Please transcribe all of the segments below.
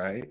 right?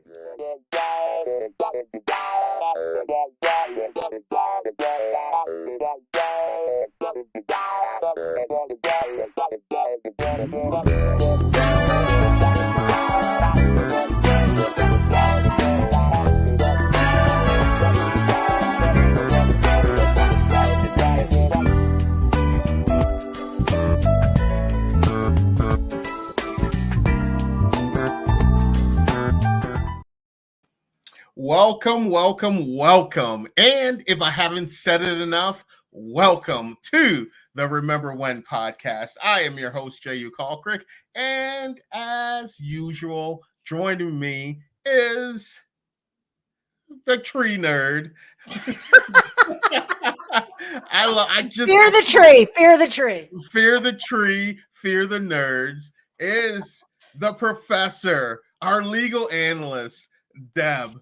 Welcome, welcome, welcome. And if I haven't said it enough, welcome to the Remember When podcast. I am your host, J.U. Kalkrick. And as usual, joining me is the tree nerd. Fear the tree, fear the tree. Fear the tree, fear the nerds is the professor, our legal analyst, Deb.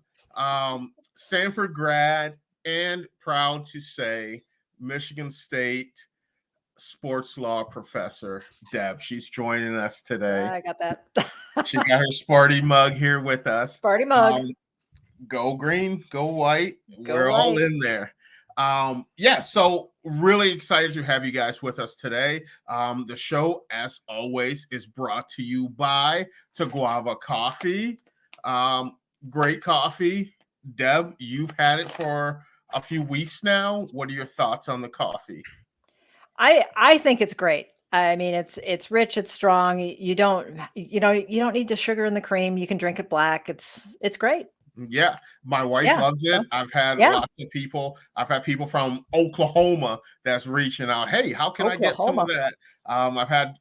Stanford grad and proud to say Michigan State sports law professor, Deb. She's joining us today. I got that. She got her Sparty mug here with us. Sparty mug. Go green, go white. We're white. all in there. So really excited to have you guys with us today. The show, as always, is brought to you by Taguava Coffee. Great coffee. Deb, you've had it for a few weeks now. What are your thoughts on the coffee? I think it's great. I mean, it's rich, it's strong. You don't need the sugar and the cream. You can drink it black. It's great. Yeah, my wife loves it. I've had lots of people. I've had people from Oklahoma that's reaching out. Hey, how can I get some of that? I've had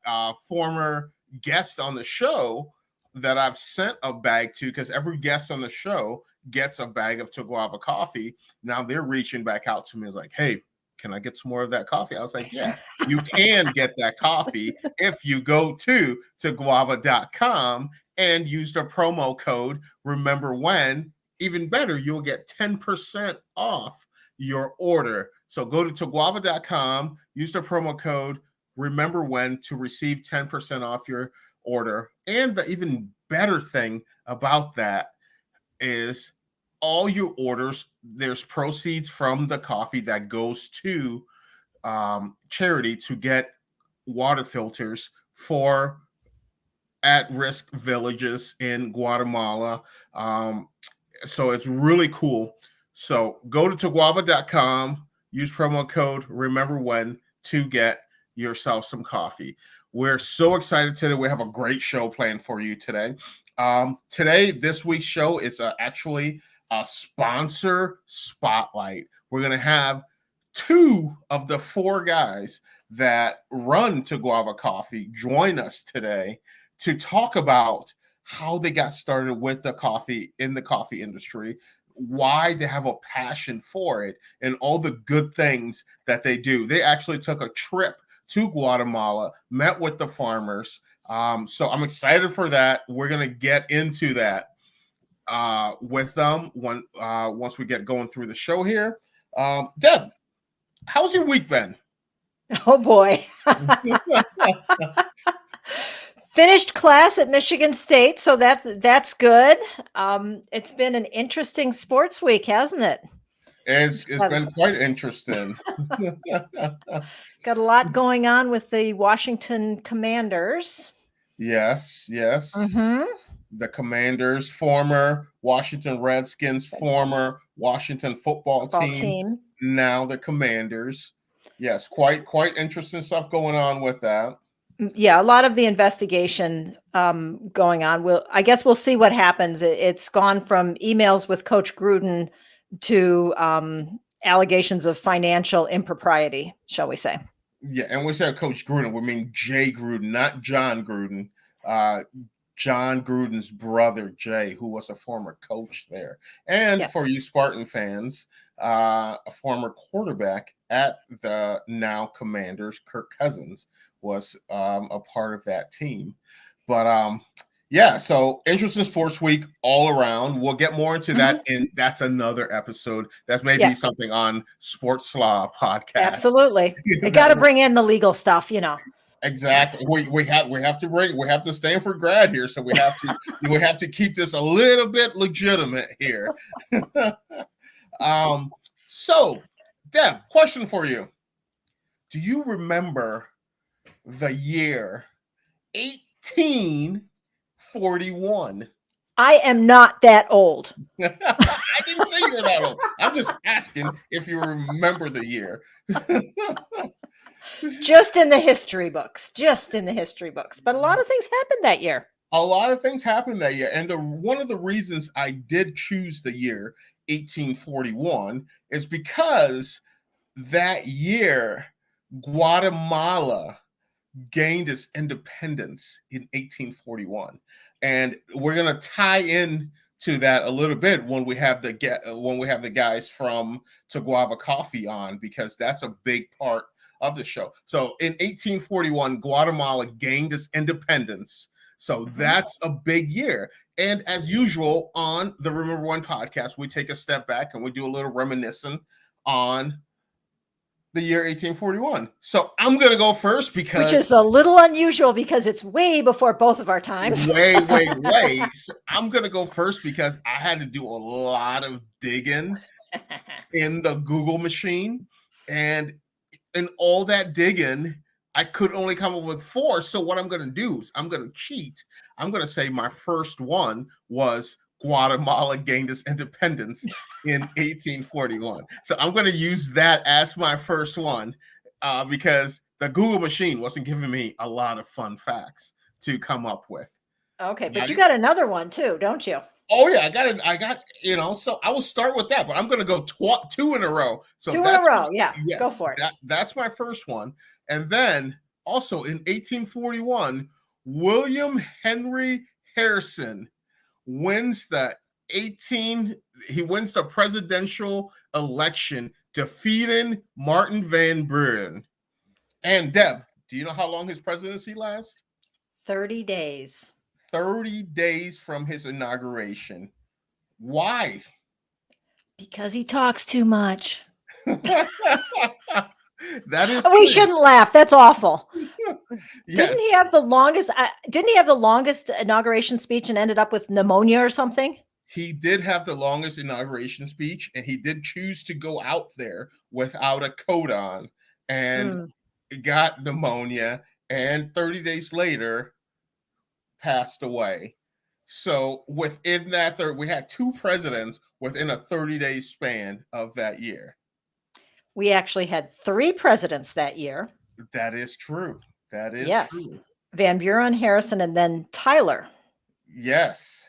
former guests on the show that I've sent a bag to, because every guest on the show gets a bag of Taguava coffee. Now they're reaching back out to me like, hey, can I get some more of that coffee? I was like, yeah, you can get that coffee if you go to taguava.com and use the promo code Remember When. Even better, you'll get 10% off your order. So go to taguava.com, use the promo code Remember When to receive 10% off your order. And the even better thing about that is all your orders, there's proceeds from the coffee that goes to charity to get water filters for at-risk villages in Guatemala. So it's really cool. So go to taguava.com, use promo code Remember When to get yourself some coffee. We're so excited today. We have a great show planned for you today. This week's show is actually a sponsor spotlight. We're going to have 2 of the 4 guys that run Taguava Coffee join us today to talk about how they got started with the coffee in the coffee industry, why they have a passion for it, and all the good things that they do. They actually took a trip to Guatemala, met with the farmers. So I'm excited for that. We're going to get into that with them once we get going through the show here. Deb, how's your week been? Oh boy. Finished class at Michigan State, so that's good. It's been an interesting sports week, hasn't it? It's been quite interesting. Got a lot going on with the Washington Commanders. Yes. Mm-hmm. The Commanders, former Washington Redskins, former Washington football team, now the Commanders. Yes, quite interesting stuff going on with that. Yeah, a lot of the investigation going on. I guess we'll see what happens. It's gone from emails with Coach Gruden to allegations of financial impropriety, shall we say. Yeah, and we say Coach Gruden, we mean Jay Gruden, not John Gruden. John Gruden's brother, Jay, who was a former coach there. And for you Spartan fans, a former quarterback at the now Commanders, Kirk Cousins, was a part of that team. But so interesting sports week all around. We'll get more into that, and that's another episode. That's maybe something on Sports Law podcast. Absolutely. You got to bring in the legal stuff, Exactly. We have to Stanford grad here, so we have to keep this a little bit legitimate here. So Deb, question for you. Do you remember the year 1841? I am not that old. I didn't say you were that old. I'm just asking if you remember the year. Just in the history books. But a lot of things happened that year. A lot of things happened that year. And one of the reasons I did choose the year 1841 is because that year, Guatemala gained its independence in 1841. And we're going to tie in to that a little bit when we have the guys from Taguava Coffee on, because that's a big part of the show. So in 1841, Guatemala gained its independence. So that's a big year. And as usual on the Remember One podcast, we take a step back and we do a little reminiscing on the year 1841. So I'm going to go first because... Which is a little unusual because it's way before both of our times. Way. So I'm going to go first because I had to do a lot of digging in the Google machine. And in all that digging, I could only come up with 4. So what I'm going to do is I'm going to cheat. I'm going to say my first one was Guatemala gained its independence in 1841. So I'm going to use that as my first one because the Google machine wasn't giving me a lot of fun facts to come up with. Okay, but you got another one too, don't you? Oh yeah, I got, so I will start with that, but I'm going to go 2 in a row. So 2 in a row, yes, go for it. That's my first one. And then also in 1841, William Henry Harrison wins the presidential election, defeating Martin Van Buren. And Deb, do you know how long his presidency lasts? 30 days. 30 days from his inauguration. Why? Because he talks too much. That is we shouldn't laugh. That's awful. Yes. Didn't he have the longest inauguration speech and ended up with pneumonia or something? He did have the longest inauguration speech, and he did choose to go out there without a coat on, and got pneumonia, and 30 days later passed away. So within that we had 2 presidents within a 30-day span of that year. We actually had 3 presidents that year. That is true. That is true. Van Buren, Harrison, and then Tyler. Yes.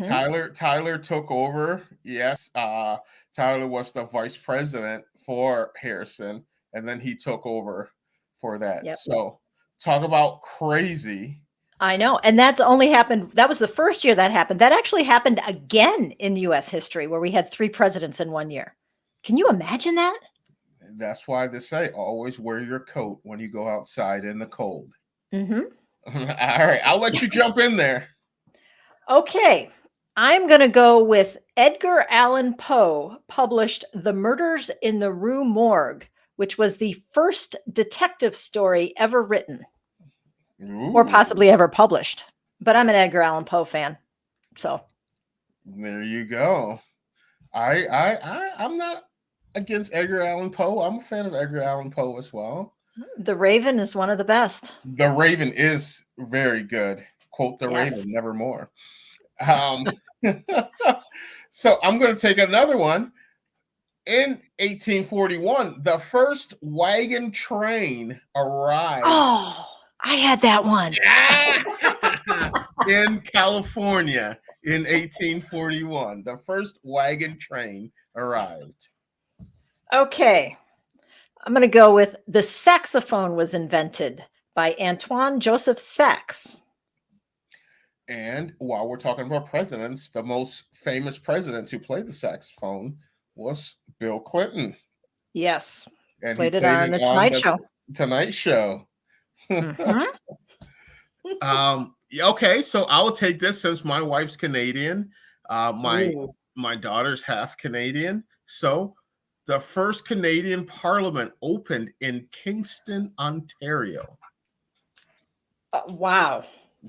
Tyler took over. Yes. Tyler was the vice president for Harrison, and then he took over for that. Yep. So talk about crazy. I know. And that only happened. That was the first year that happened. That actually happened again in U.S. history where we had 3 presidents in one year. Can you imagine that? That's why they say always wear your coat when you go outside in the cold. All right. I'll let you jump in there. Okay. I'm going to go with Edgar Allan Poe published The Murders in the Rue Morgue, which was the first detective story ever written. Or possibly ever published. But I'm an Edgar Allan Poe fan. So there you go. I'm not against Edgar Allan Poe. I'm a fan of Edgar Allan Poe as well. The Raven is one of the best. The Raven is very good. Quote the Raven, nevermore. So I'm going to take another one. In 1841, the first wagon train arrived. Oh, I had that one. In California in 1841. The first wagon train arrived. Okay. I'm going to go with the saxophone was invented by Antoine Joseph Sax. And while we're talking about presidents, the most famous president who played the saxophone was Bill Clinton. Yes. And played it on the Tonight Show. Tonight Show. Okay, so I'll take this since my wife's Canadian. My daughter's half Canadian. So the first Canadian Parliament opened in Kingston, Ontario. Wow.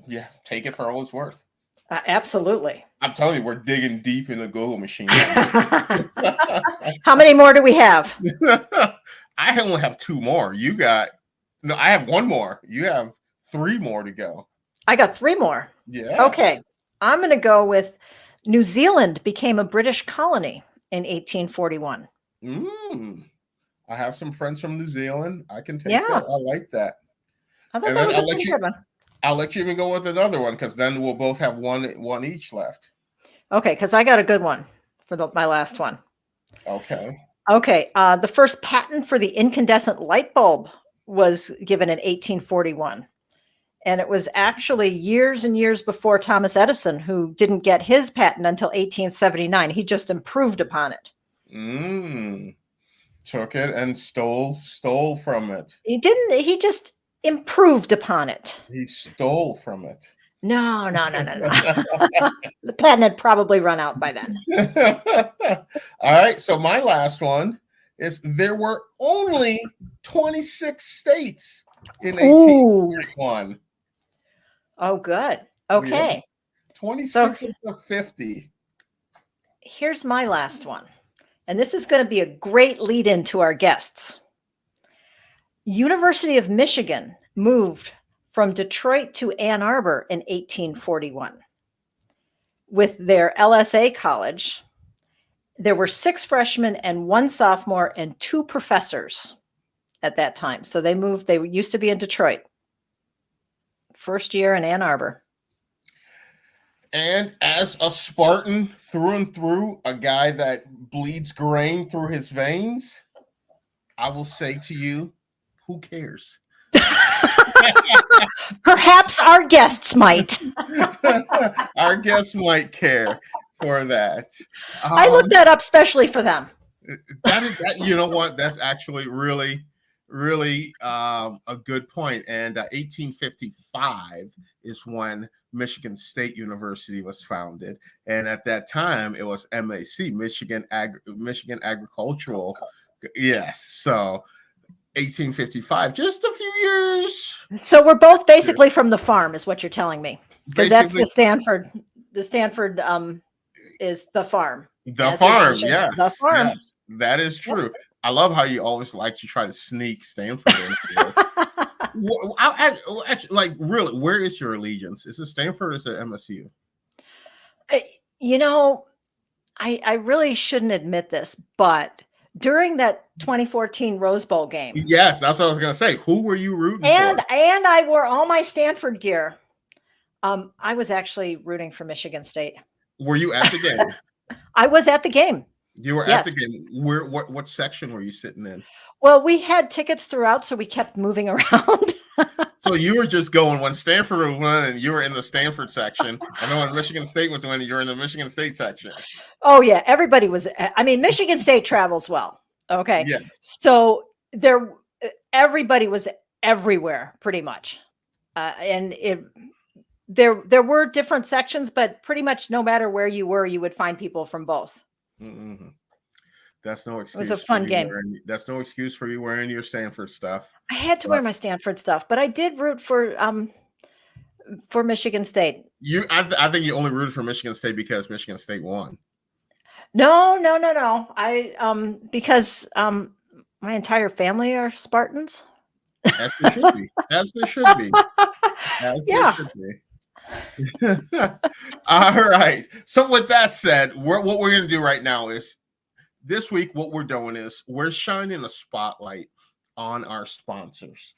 Yeah, take it for all it's worth. Absolutely. I'm telling you, we're digging deep in the Google machine. How many more do we have? I only have 2 more. I have 1 more. You have 3 more to go. I got 3 more. Yeah. Okay. I'm going to go with New Zealand became a British colony in 1841. I have some friends from New Zealand. I can take Yeah. that. I like that. I thought And that then was a pretty good one. I'll let you even go with another one because then we'll both have one each left. Okay, because I got a good one for my last one. Okay. Okay. The first patent for the incandescent light bulb was given in 1841. And it was actually years and years before Thomas Edison, who didn't get his patent until 1879. He just improved upon it. Took it and stole from it. He didn't. He just improved upon it. He stole from it. No. The patent had probably run out by then. All right. So my last one is there were only 26 states in 1841. Oh, good. Okay. Yes. 26 of the 50. Here's my last one. And this is going to be a great lead in to our guests. University of Michigan moved from Detroit to Ann Arbor in 1841. With their LSA college, there were 6 freshmen and 1 sophomore and 2 professors at that time. So they moved. They used to be in Detroit. First year in Ann Arbor. And as a Spartan through and through, a guy that bleeds grain through his veins, I will say to you, who cares? Perhaps our guests might. Our guests might care for that. I looked that up specially for them. You know what? That's actually really a good point. And 1855 is when Michigan State University was founded, and at that time it was MAC, Michigan Agricultural. Yes, so 1855, just a few years. So we're both basically from the farm, is what you're telling me, because that's the Stanford. The Stanford is the farm. The farm, yes, the farm. yes, that is true. Yep. I love how you always like to try to sneak Stanford into this. Like, really, where is your allegiance? Is it Stanford or is it MSU? You know, I really shouldn't admit this, but during that 2014 Rose Bowl game. Yes, that's what I was going to say. Who were you rooting for? And I wore all my Stanford gear. I was actually rooting for Michigan State. Were you at the game? I was at the game. You were at the game. What section were you sitting in? Well, we had tickets throughout, so we kept moving around. So you were just going when Stanford was winning, you were in the Stanford section, and then when Michigan State was winning, you were in the Michigan State section. Oh yeah, everybody was. I mean, Michigan State travels well. Okay, yes. So everybody was everywhere, pretty much, and there were different sections, but pretty much no matter where you were, you would find people from both. Mm-hmm. That's no excuse. It was a fun game. That's no excuse for you wearing your Stanford stuff. I had to wear my Stanford stuff, but I did root for Michigan State. I think you only rooted for Michigan State because Michigan State won. No. Because my entire family are Spartans. As they should be. As they should be. Yeah. All right. So with that said, what we're going to do right now is this week, what we're doing is we're shining a spotlight on our sponsors.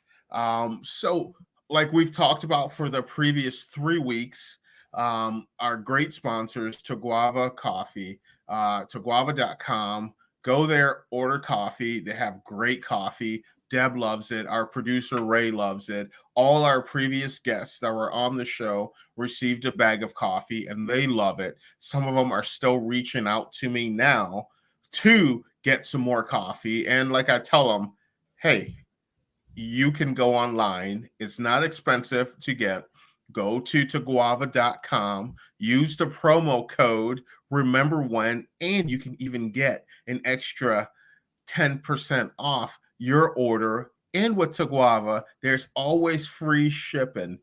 So like we've talked about for the previous 3 weeks, our great sponsors, Toguava Coffee, toguava.com. Go there, order coffee. They have great coffee. Deb loves it. Our producer, Ray, loves it. All our previous guests that were on the show received a bag of coffee, and they love it. Some of them are still reaching out to me now to get some more coffee. And like I tell them, hey, you can go online. It's not expensive to get. Go to toguava.com, use the promo code Remember When, and you can even get an extra 10% off your order. And with Toguava, there's always free shipping.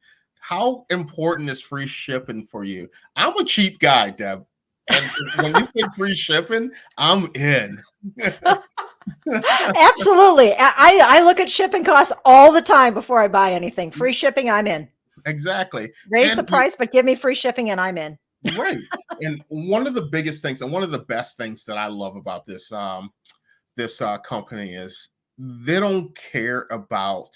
how important is free shipping for you? I'm a cheap guy, Deb. And when you say free shipping, I'm in. Absolutely. I look at shipping costs all the time before I buy anything. Free shipping, I'm in. Exactly. Raise the price, but give me free shipping and I'm in. Right. And one of the biggest things and one of the best things that I love about this company is they don't care about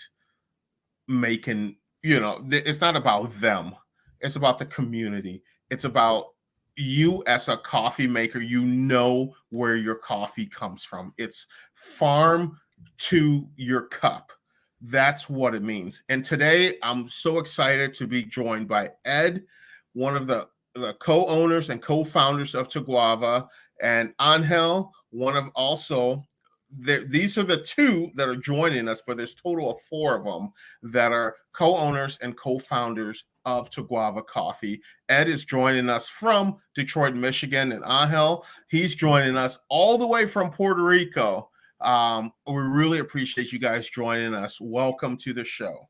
making, it's not about them. It's about the community. It's about you as a coffee maker, where your coffee comes from. It's farm to your cup. That's what it means. And today I'm so excited to be joined by Ed, one of the co-owners and co-founders of Taguava, and Angel, one of also these are the two that are joining us, but there's a total of 4 of them that are co-owners and co-founders of Taguava Coffee. Ed is joining us from Detroit, Michigan, and Angel, he's joining us all the way from Puerto Rico. We really appreciate you guys joining us. Welcome to the show.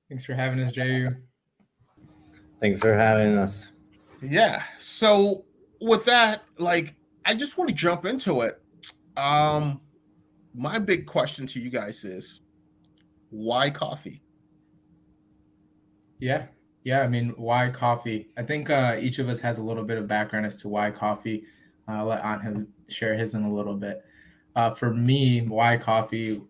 Thanks for having us, J.U. Thanks for having us. Yeah. So with that, I just want to jump into it. My big question to you guys is, why coffee? Yeah. I mean, why coffee? I think each of us has a little bit of background as to why coffee. I'll let Angel share his in a little bit. For me, why coffee?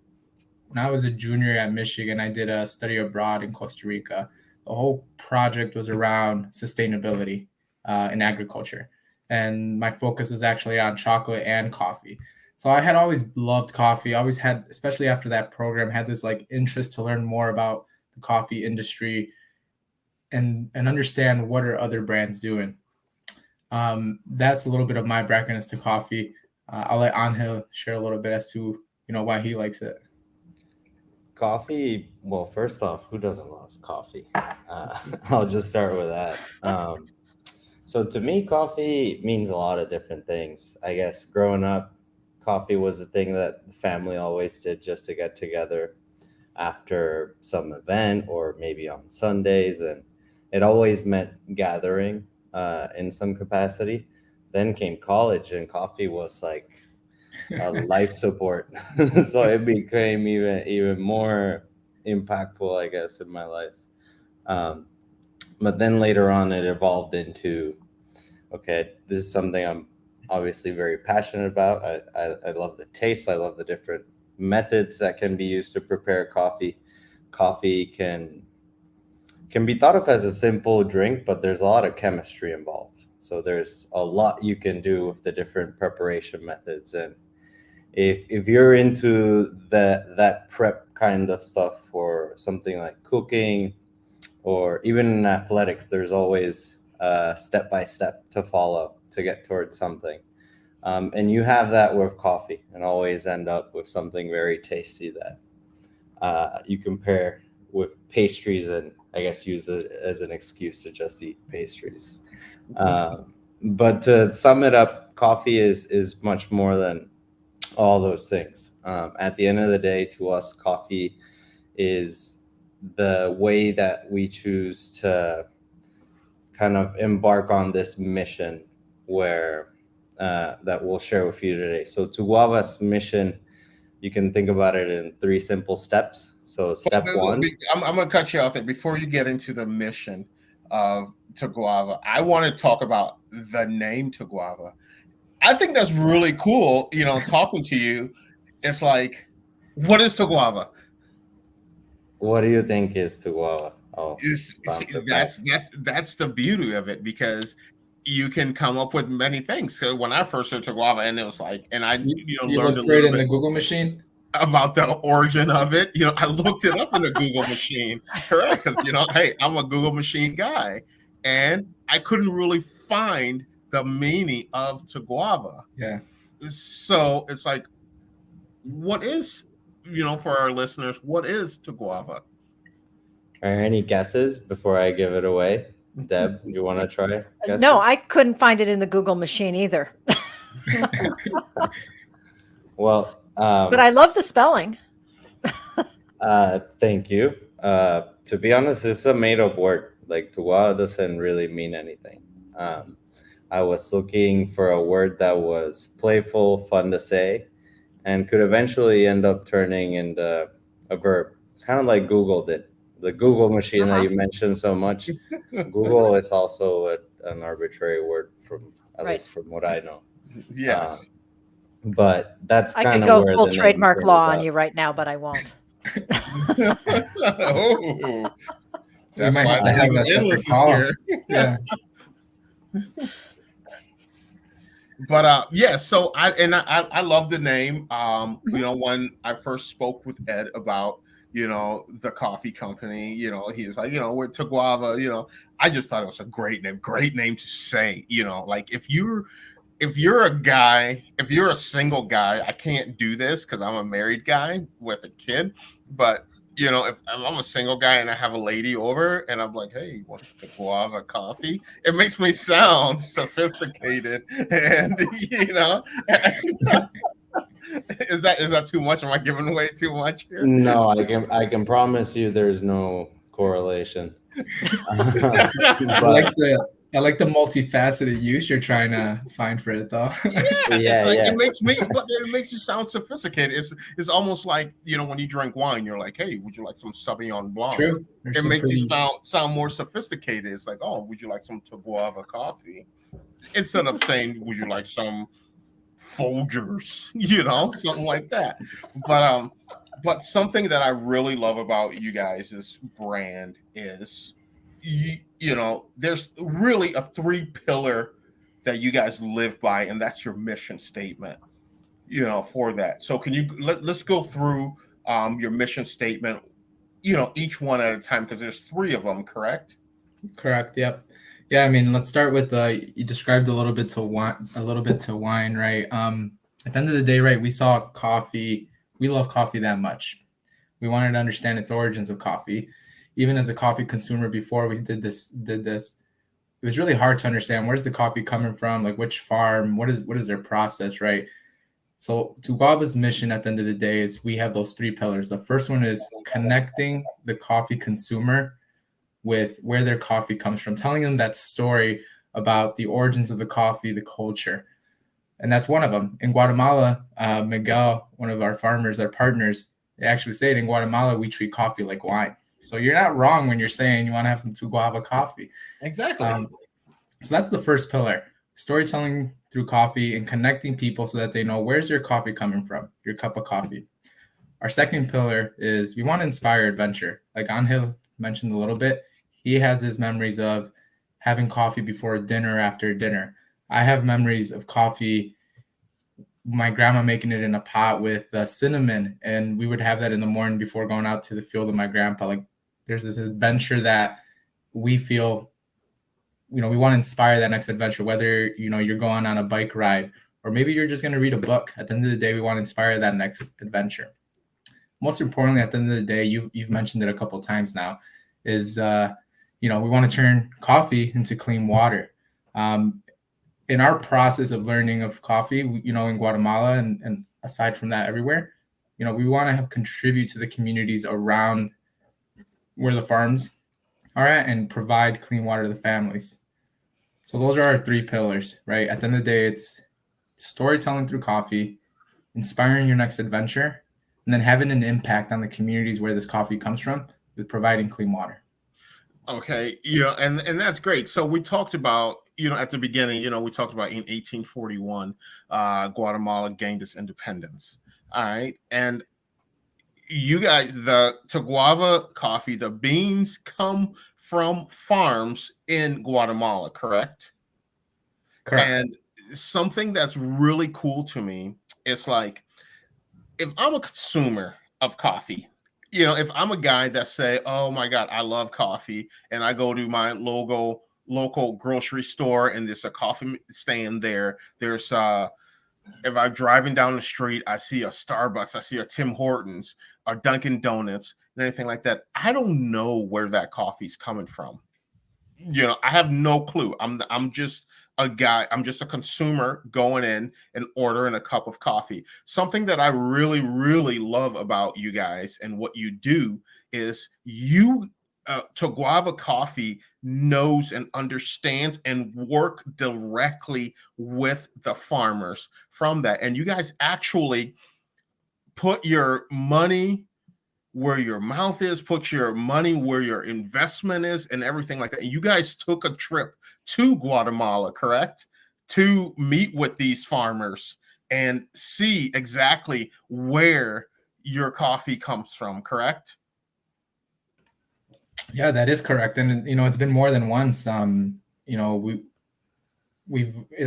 When I was a junior at Michigan, I did a study abroad in Costa Rica. The whole project was around sustainability in agriculture. And my focus was actually on chocolate and coffee. So I had always loved coffee. I always had, especially after that program, had this interest to learn more about the coffee industry and understand what are other brands doing. That's a little bit of my background as to coffee. I'll let Angel share a little bit as to why he likes it. Coffee. Well, first off, who doesn't love coffee? I'll just start with that. So to me, coffee means a lot of different things. I guess growing up, coffee was a thing that the family always did just to get together after some event or maybe on Sundays. And it always meant gathering in some capacity. Then came college and coffee was like life support. So it became even more impactful, I guess, in my life. But then later on, it evolved into, okay, this is something I'm obviously very passionate about. I love the taste. I love the different methods that can be used to prepare coffee. Coffee can be thought of as a simple drink, but there's a lot of chemistry involved. So there's a lot you can do with the different preparation methods. And if you're into that prep kind of stuff for something like cooking, or even in athletics, there's always step by step to follow to get towards something. And you have that with coffee and always end up with something very tasty that you compare with pastries and I guess use it as an excuse to just eat pastries. But to sum it up, coffee is much more than all those things. At the end of the day, to us, coffee is the way that we choose to kind of embark on this mission where that we'll share with you today. So Taguava's mission, you can think about it in 3 simple steps. So step 1. I'm going to cut you off there. Before you get into the mission of Taguava, I want to talk about the name Taguava. I think that's really cool. Talking to you, it's like, what is Taguava? What do you think is Taguava? That's the beauty of it, because you can come up with many things. So when I first heard Taguava, and it was like, and I you learned looked for it in the Google machine about the origin of it. I looked it up in the Google machine, correct? Because hey, I'm a Google machine guy, and I couldn't really find the meaning of Taguava. Yeah. So it's like, what is, for our listeners, what is Taguava? Are any guesses before I give it away? Deb, you want to try? Guessing? No, I couldn't find it in the Google machine either. Well, but I love the spelling. Thank you. To be honest, it's a made-up word. Like Tuwa doesn't really mean anything. I was looking for a word that was playful, fun to say, and could eventually end up turning into a verb, kind of like Google did. The Google machine that you mentioned so much. Google is also an arbitrary word, from at least from what I know. Yes. But that's I kind could of go where full the name trademark came law on about. you right now, but I won't. Oh, We that's might why have to the have legal a separate analyst is call. here. Yeah. But yeah, so I love the name. You know, when I first spoke with Ed about, you know, the coffee company, you know, he was like, you know, we're Taguava, you know, I just thought it was a great name to say, you know, like if you're a guy, if you're a single guy, I can't do this because I'm a married guy with a kid. But you know, if I'm a single guy and I have a lady over and I'm like, hey, you want the guava coffee? It makes me sound sophisticated, and you know, is that too much? Am I giving away too much here? No, I can promise you there's no correlation. I like the multifaceted use you're trying to find for it, though. It's like it makes you sound sophisticated. It's almost like, you know, when you drink wine, you're like, hey, would you like some Sauvignon Blanc? True. It makes you sound more sophisticated. It's like, oh, would you like some Taguava coffee? Instead of saying, would you like some Folgers, you know, something like that. But something that I really love about you guys' brand is, you know, there's really a 3-pillar that you guys live by, and that's your mission statement, you know, for that. So can you let's go through your mission statement, you know, each one at a time, because there's 3 of them, correct? Correct. Yep. Yeah. I mean, let's start with you described a little bit to wine, right? At the end of the day, right, we saw coffee. We love coffee that much. We wanted to understand its origins of coffee. Even as a coffee consumer, before we did this, it was really hard to understand where's the coffee coming from, like which farm, what is their process, right? So Tuguava's mission at the end of the day is we have those 3 pillars. The first one is connecting the coffee consumer with where their coffee comes from, telling them that story about the origins of the coffee, the culture. And that's one of them. In Guatemala, Miguel, one of our farmers, our partners, they actually say it, in Guatemala, we treat coffee like wine. So you're not wrong when you're saying you want to have some Tuguava coffee. Exactly. So that's the first pillar, storytelling through coffee and connecting people so that they know where's your coffee coming from, your cup of coffee. Our second pillar is we want to inspire adventure. Like Angel mentioned a little bit, he has his memories of having coffee before dinner, after dinner. I have memories of coffee, my grandma making it in a pot with cinnamon, and we would have that in the morning before going out to the field with my grandpa. Like there's this adventure that we feel, you know, we want to inspire that next adventure, whether, you know, you're going on a bike ride or maybe you're just going to read a book. At the end of the day, we want to inspire that next adventure. Most importantly, at the end of the day, you've mentioned it a couple of times now, is you know, we want to turn coffee into clean water. In our process of learning of coffee, you know, in Guatemala and aside from that, everywhere, you know, we want to have contribute to the communities around where the farms are at and provide clean water to the families. So those are our 3 pillars, right? At the end of the day, it's storytelling through coffee, inspiring your next adventure, and then having an impact on the communities where this coffee comes from with providing clean water. Okay, you know, and that's great. So we talked about, you know, at the beginning, you know, we talked about in 1841, Guatemala gained its independence. All right, and you guys, the Taguava coffee, the beans come from farms in Guatemala, correct? Correct. And something that's really cool to me, it's like, if I'm a consumer of coffee, you know, if I'm a guy that say, oh my God, I love coffee, and I go to my local grocery store and there's a coffee stand there, there's if I'm driving down the street, I see a Starbucks, I see a Tim Hortons, or Dunkin' Donuts, and anything like that, I don't know where that coffee's coming from. You know, I have no clue. I'm just a guy, I'm just a consumer going in and ordering a cup of coffee. Something that I really, really love about you guys and what you do is you Guava Coffee knows and understands and work directly with the farmers from that. And you guys actually put your money where your mouth is, put your money where your investment is, and everything like that. And you guys took a trip to Guatemala, correct? To meet with these farmers and see exactly where your coffee comes from, correct? Yeah, that is correct. And, it's been more than once. It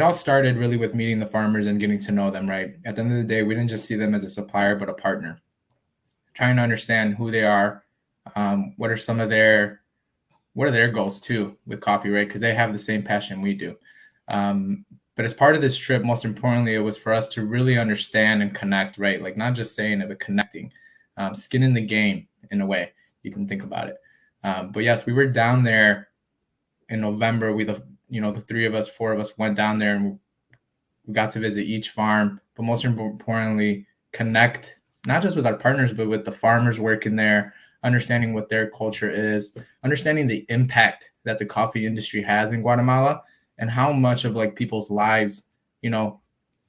all started really with meeting the farmers and getting to know them, right? At the end of the day, we didn't just see them as a supplier, but a partner, trying to understand who they are. What are their goals too with coffee, right? Because they have the same passion we do. But as part of this trip, most importantly, it was for us to really understand and connect, right? Like not just saying it, but connecting, skin in the game in a way you can think about it. But yes, we were down there in November. The three of us, four of us went down there and we got to visit each farm, but most importantly, connect not just with our partners, but with the farmers working there, understanding what their culture is, understanding the impact that the coffee industry has in Guatemala and how much of like people's lives,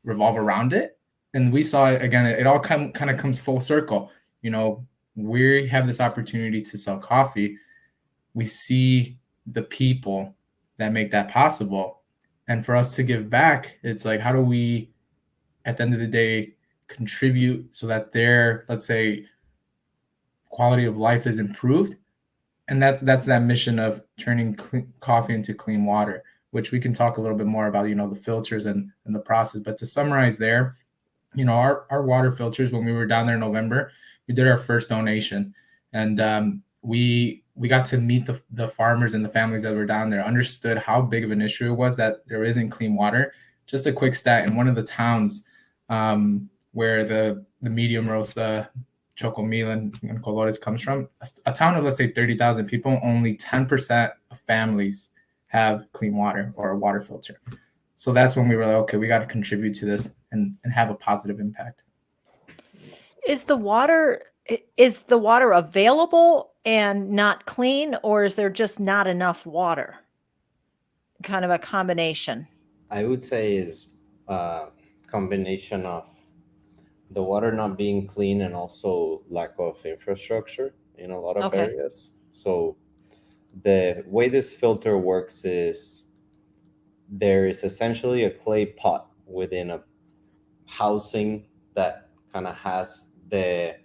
revolve around it. And we saw it again, it all kind of comes full circle. We have this opportunity to sell coffee. We see the people that make that possible. And for us to give back, it's like, how do we, at the end of the day, contribute so that their, let's say, quality of life is improved? And that's that mission of turning coffee into clean water, which we can talk a little bit more about, the filters and the process. But to summarize there, our water filters, when we were down there in November, we did our first donation. And we got to meet the farmers and the families that were down there, understood how big of an issue it was that there isn't clean water. Just a quick stat, in one of the towns where the medium roast Choco Meal and Colores comes from, a town of, let's say, 30,000 people, only 10% of families have clean water or a water filter. So that's when we were like, okay, we got to contribute to this and have a positive impact. Is the water available and not clean, or is there just not enough water? Kind of a combination. I would say is a combination of the water not being clean and also lack of infrastructure in a lot of areas. So the way this filter works is there is essentially a clay pot within a housing that kind of has the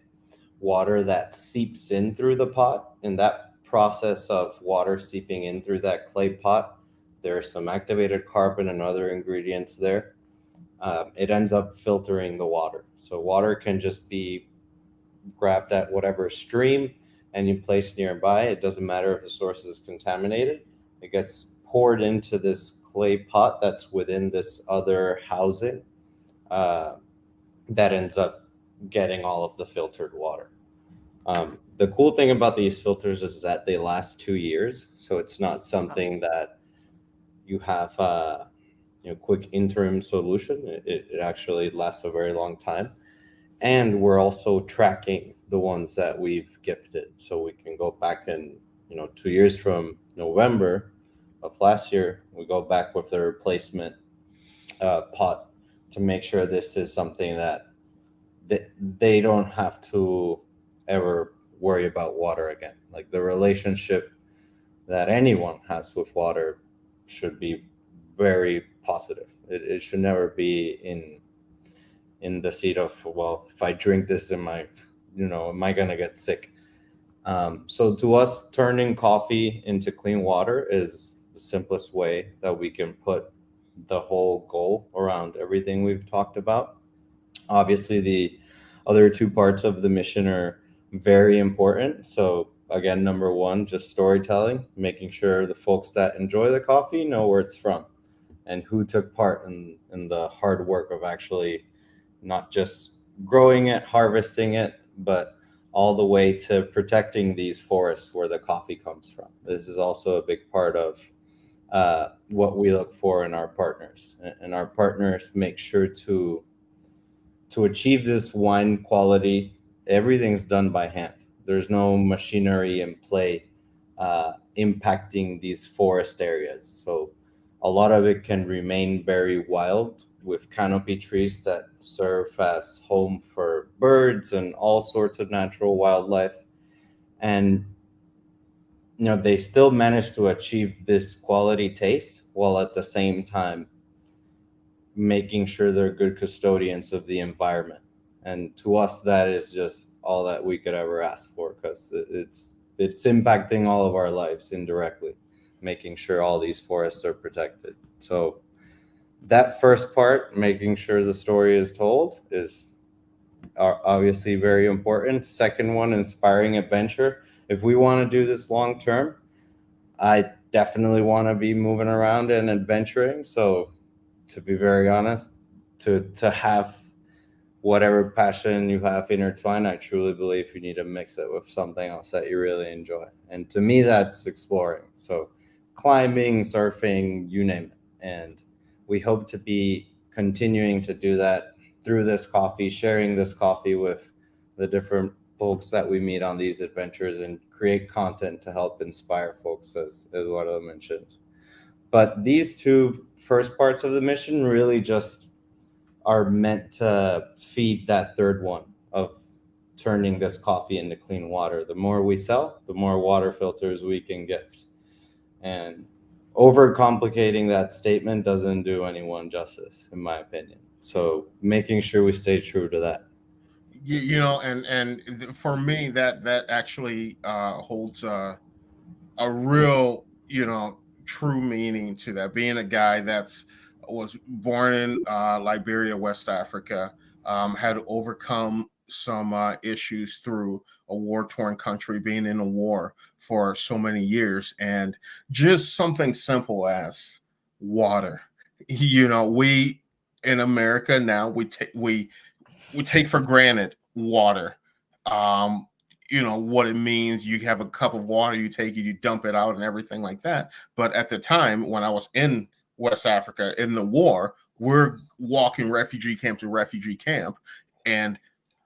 water that seeps in through the pot. In that process of water seeping in through that clay pot, there's some activated carbon and other ingredients there. It ends up filtering the water. So water can just be grabbed at whatever stream and you place nearby. It doesn't matter if the source is contaminated. It gets poured into this clay pot that's within this other housing that ends up getting all of the filtered water. The cool thing about these filters is that they last 2 years. So it's not something that you have quick interim solution. It actually lasts a very long time. And we're also tracking the ones that we've gifted. So we can go back and, 2 years from November of last year, we go back with the replacement pot to make sure this is something that they don't have to ever worry about water again. Like the relationship that anyone has with water should be very positive. It should never be in the seat of, well, if I drink this, am I gonna get sick? So to us, turning coffee into clean water is the simplest way that we can put the whole goal around everything we've talked about. Obviously, the other two parts of the mission are very important. So again, number one, just storytelling, making sure the folks that enjoy the coffee know where it's from and who took part in the hard work of actually not just growing it, harvesting it, but all the way to protecting these forests where the coffee comes from. This is also a big part of what we look for in our partners. And our partners make sure to achieve this wine quality, everything's done by hand. There's no machinery in play impacting these forest areas. So a lot of it can remain very wild with canopy trees that serve as home for birds and all sorts of natural wildlife. And they still manage to achieve this quality taste while at the same time making sure they're good custodians of the environment. And to us, that is just all that we could ever ask for, because it's impacting all of our lives indirectly, making sure all these forests are protected. So that first part, making sure the story is told, is obviously very important. Second one, inspiring adventure. If we want to do this long term, I definitely want to be moving around and adventuring. So to be very honest, to have whatever passion you have intertwined, I truly believe you need to mix it with something else that you really enjoy. And to me, that's exploring. So climbing, surfing, you name it. And we hope to be continuing to do that through this coffee, sharing this coffee with the different folks that we meet on these adventures, and create content to help inspire folks, as Eduardo mentioned. But these two first parts of the mission really just are meant to feed that third one of turning this coffee into clean water. The more we sell, the more water filters we can gift. And overcomplicating that statement doesn't do anyone justice, in my opinion. So making sure we stay true to that. And for me, that actually holds a real, true meaning to that. Being a guy was born in Liberia, West Africa, had to overcome some issues through a war-torn country, being in a war for so many years, and just something simple as water. We in America now, we take for granted water. What it means. You have a cup of water, you take it, you dump it out and everything like that. But at the time when I was in West Africa in the war, we're walking refugee camp to refugee camp. And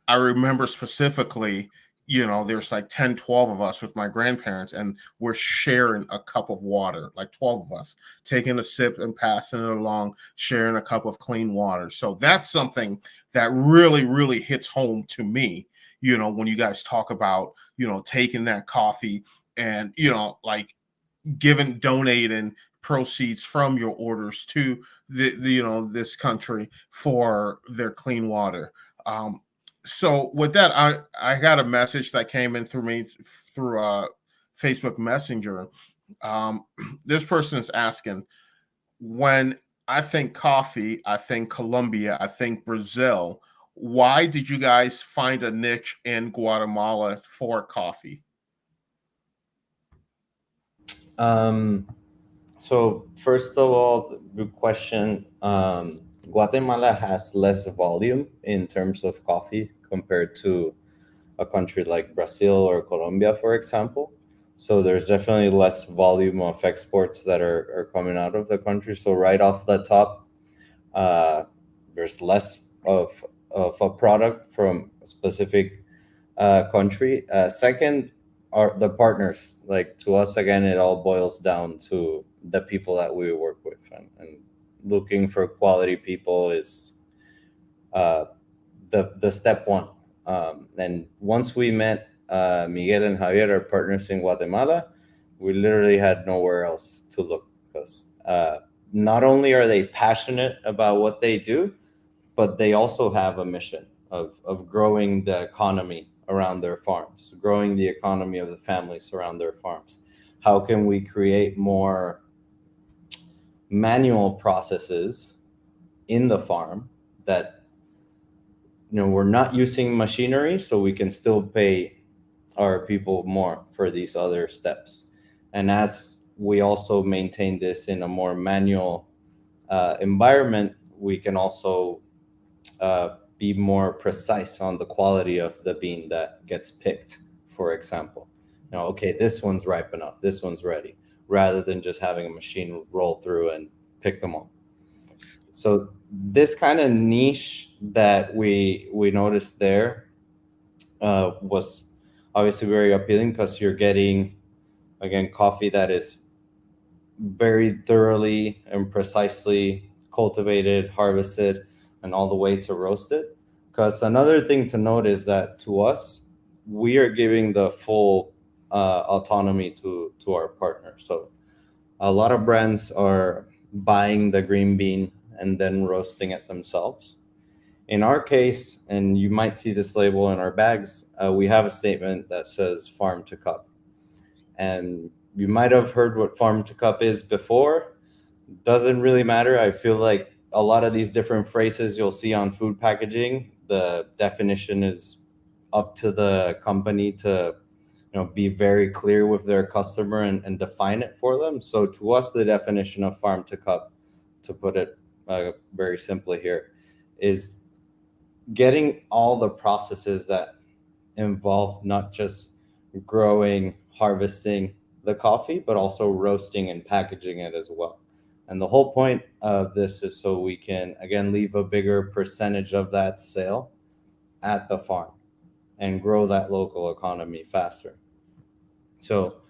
I remember specifically, there's like 10, 12 of us with my grandparents, and we're sharing a cup of water, like 12 of us, taking a sip and passing it along, sharing a cup of clean water. So that's something that really, really hits home to me, when you guys talk about, taking that coffee and, like donating proceeds from your orders to this country for their clean water. So with that, I got a message that came in through Facebook Messenger. This person is asking, when I think coffee, I think Colombia, I think Brazil. Why did you guys find a niche in Guatemala for coffee? So first of all, good question. Guatemala has less volume in terms of coffee compared to a country like Brazil or Colombia, for example. So there's definitely less volume of exports that are coming out of the country. So right off the top, there's less of a product from a specific country. Second, are the partners. Like, to us, again, it all boils down to the people that we work with, and looking for quality people is the step one. And once we met Miguel and Javier, our partners in Guatemala, we literally had nowhere else to look, because not only are they passionate about what they do, but they also have a mission of growing the economy around their farms, growing the economy of the families around their farms. How can we create more manual processes in the farm that, we're not using machinery, so we can still pay our people more for these other steps? And as we also maintain this in a more manual environment, we can also be more precise on the quality of the bean that gets picked, for example. Okay, this one's ripe enough, this one's ready, rather than just having a machine roll through and pick them all. So this kind of niche that we noticed there was obviously very appealing, because you're getting again, coffee that is very thoroughly and precisely cultivated, harvested, and all the way to roasted. Because another thing to note is that to us, we are giving the full autonomy to our partner. So a lot of brands are buying the green bean and then roasting it themselves. In our case, and you might see this label in our bags, we have a statement that says farm to cup. And you might have heard what farm to cup is before. Doesn't really matter. I feel like a lot of these different phrases you'll see on food packaging, the definition is up to the company to be very clear with their customer and define it for them. So to us, the definition of farm to cup, to put it very simply here, is getting all the processes that involve not just growing, harvesting the coffee, but also roasting and packaging it as well. And the whole point of this is so we can, again, leave a bigger percentage of that sale at the farm and grow that local economy faster. So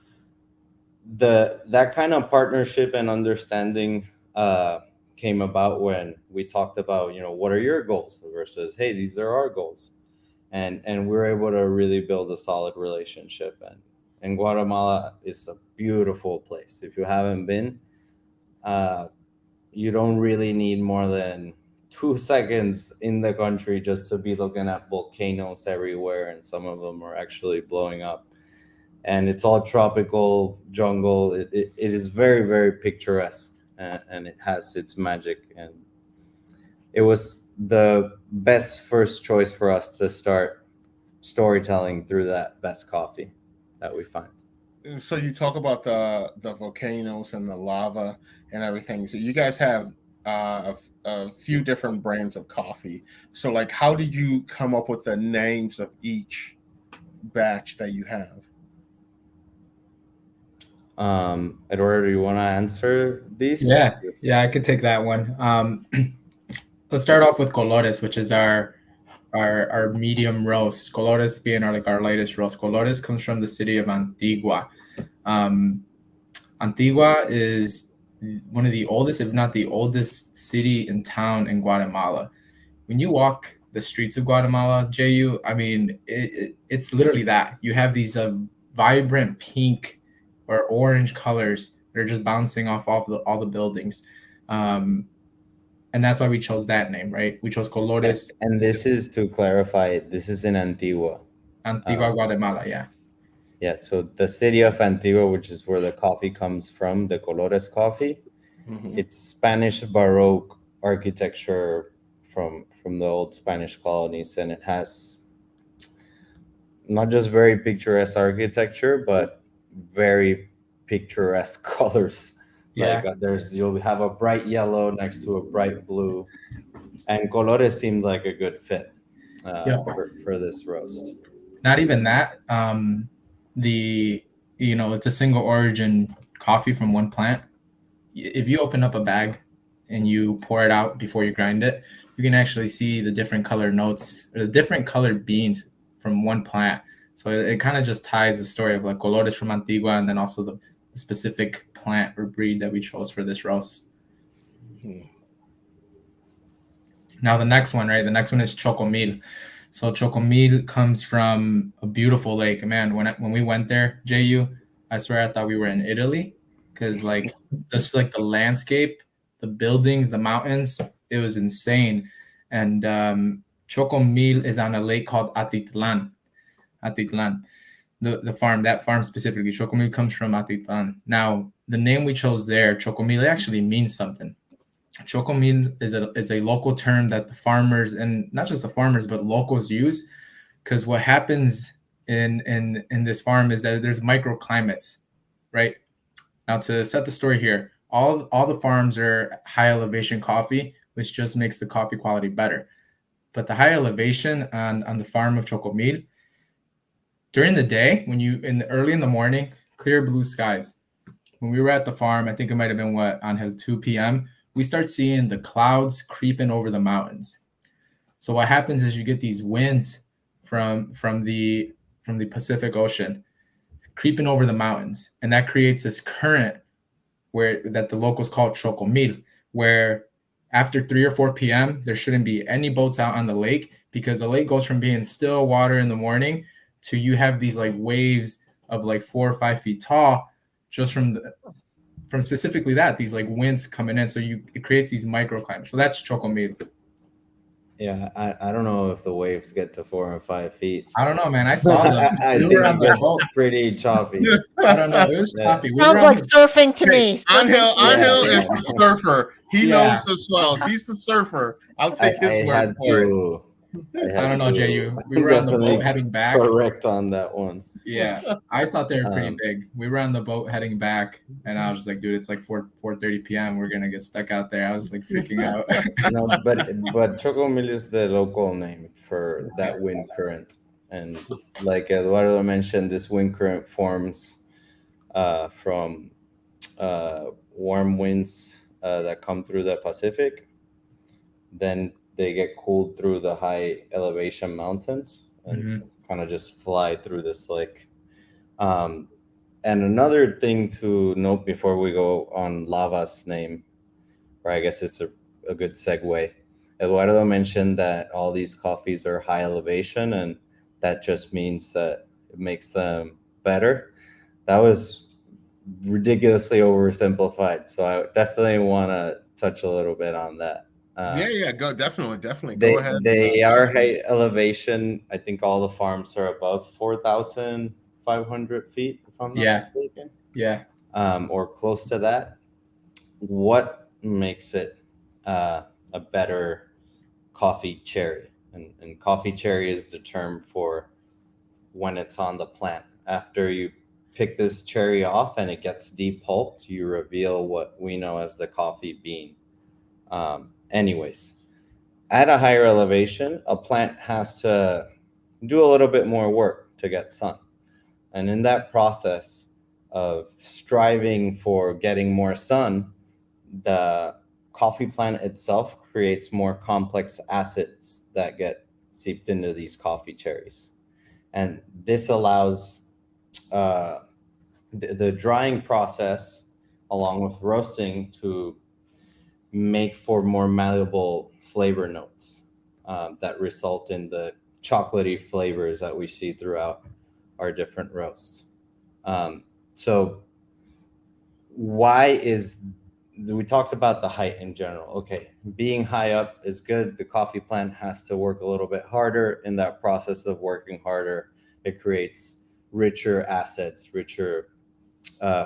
that kind of partnership and understanding came about when we talked about, what are your goals versus, hey, these are our goals. And we're able to really build a solid relationship. And Guatemala is a beautiful place. If you haven't been, you don't really need more than 2 seconds in the country just to be looking at volcanoes everywhere, and some of them are actually blowing up. And it's all tropical jungle. It is very, very picturesque, and it has its magic. And it was the best first choice for us to start storytelling through that best coffee that we find. So you talk about the volcanoes and the lava and everything. So you guys have a few different brands of coffee. So like, how did you come up with the names of each batch that you have? Eduardo, do you want to answer these? Yeah, I could take that one. Let's start off with Colores, which is our medium roast. Colores being our latest roast. Colores comes from the city of Antigua. Antigua is one of the oldest, if not the oldest city and town in Guatemala. When you walk the streets of Guatemala, JU, I mean, it's literally that. You have these vibrant pink or orange colors that are just bouncing off all the buildings. And that's why we chose that name, right? We chose Colores. And this is, to clarify, this is in Antigua. Antigua, Guatemala, yeah. Yeah, so the city of Antigua, which is where the coffee comes from, the Colores coffee, it's Spanish Baroque architecture from the old Spanish colonies, and it has not just very picturesque architecture, but very picturesque colors. Yeah. Like you'll have a bright yellow next to a bright blue, and Colores seemed like a good fit for this roast. Not even that. It's a single origin coffee from one plant. If you open up a bag and you pour it out before you grind it, you can actually see the different color notes or the different colored beans from one plant. So it kind of just ties the story of like Colores from Antigua, and then also the specific plant or breed that we chose for this roast. Now the next one, right? The next one is Choco Meal. So Choco Meal comes from a beautiful lake. Man, when we went there, JU, I swear I thought we were in Italy, because like just like the landscape, the buildings, the mountains, it was insane. And Choco Meal is on a lake called Atitlan. The farm, that farm specifically, Choco Meal comes from Atitlan. Now, the name we chose there, Choco Meal, it actually means something. Choco Meal is a local term that the farmers, and not just the farmers, but locals use, because what happens in this farm is that there's microclimates, right? Now, to set the story here, all the farms are high elevation coffee, which just makes the coffee quality better. But the high elevation on the farm of Choco Meal, during the day, early in the morning, clear blue skies. When we were at the farm, I think it might have been on 2 p.m., we start seeing the clouds creeping over the mountains. So what happens is you get these winds from the Pacific Ocean creeping over the mountains, and that creates this current that the locals call Choco Meal, where after 3 or 4 p.m. there shouldn't be any boats out on the lake, because the lake goes from being still water in the morning to you have these like waves of like 4 or 5 feet tall, just from specifically these like winds coming in. So it creates these microclimates. So that's Choco Meal. Yeah, I don't know if the waves get to 4 or 5 feet. I don't know, man. I saw them. I think it gets pretty choppy. I don't know. It was choppy. Sounds like surfing to me. Angel is the surfer. He knows the swells. He's the surfer. I'll take his word for it. I don't know, Jay. We were on the boat heading back. Correct on that one. Yeah, I thought they were pretty big. We were on the boat heading back, and I was just like, dude, it's like 4:30 p.m. We're gonna get stuck out there. I was like freaking out. No, but Choco Meal is the local name for that wind current, and like Eduardo mentioned, this wind current forms from warm winds that come through the Pacific. Then they get cooled through the high elevation mountains and kind of just fly through this lake. And another thing to note before we go on Lava's name, or I guess it's a good segue. Eduardo mentioned that all these coffees are high elevation, and that just means that it makes them better. That was ridiculously oversimplified. So I definitely want to touch a little bit on that. Go definitely. Go ahead. They are high elevation. I think all the farms are above 4,500 feet, if I'm not mistaken. Yeah. Or close to that. What makes it a better coffee cherry? And coffee cherry is the term for when it's on the plant. After you pick this cherry off and it gets depulped, you reveal what we know as the coffee bean. Anyways, at a higher elevation, a plant has to do a little bit more work to get sun. And in that process of striving for getting more sun, the coffee plant itself creates more complex acids that get seeped into these coffee cherries. And this allows the drying process, along with roasting, to make for more malleable flavor notes that result in the chocolatey flavors that we see throughout our different roasts. So we talked about the height in general. Okay, being high up is good. The coffee plant has to work a little bit harder. In that process of working harder, it creates richer acids, richer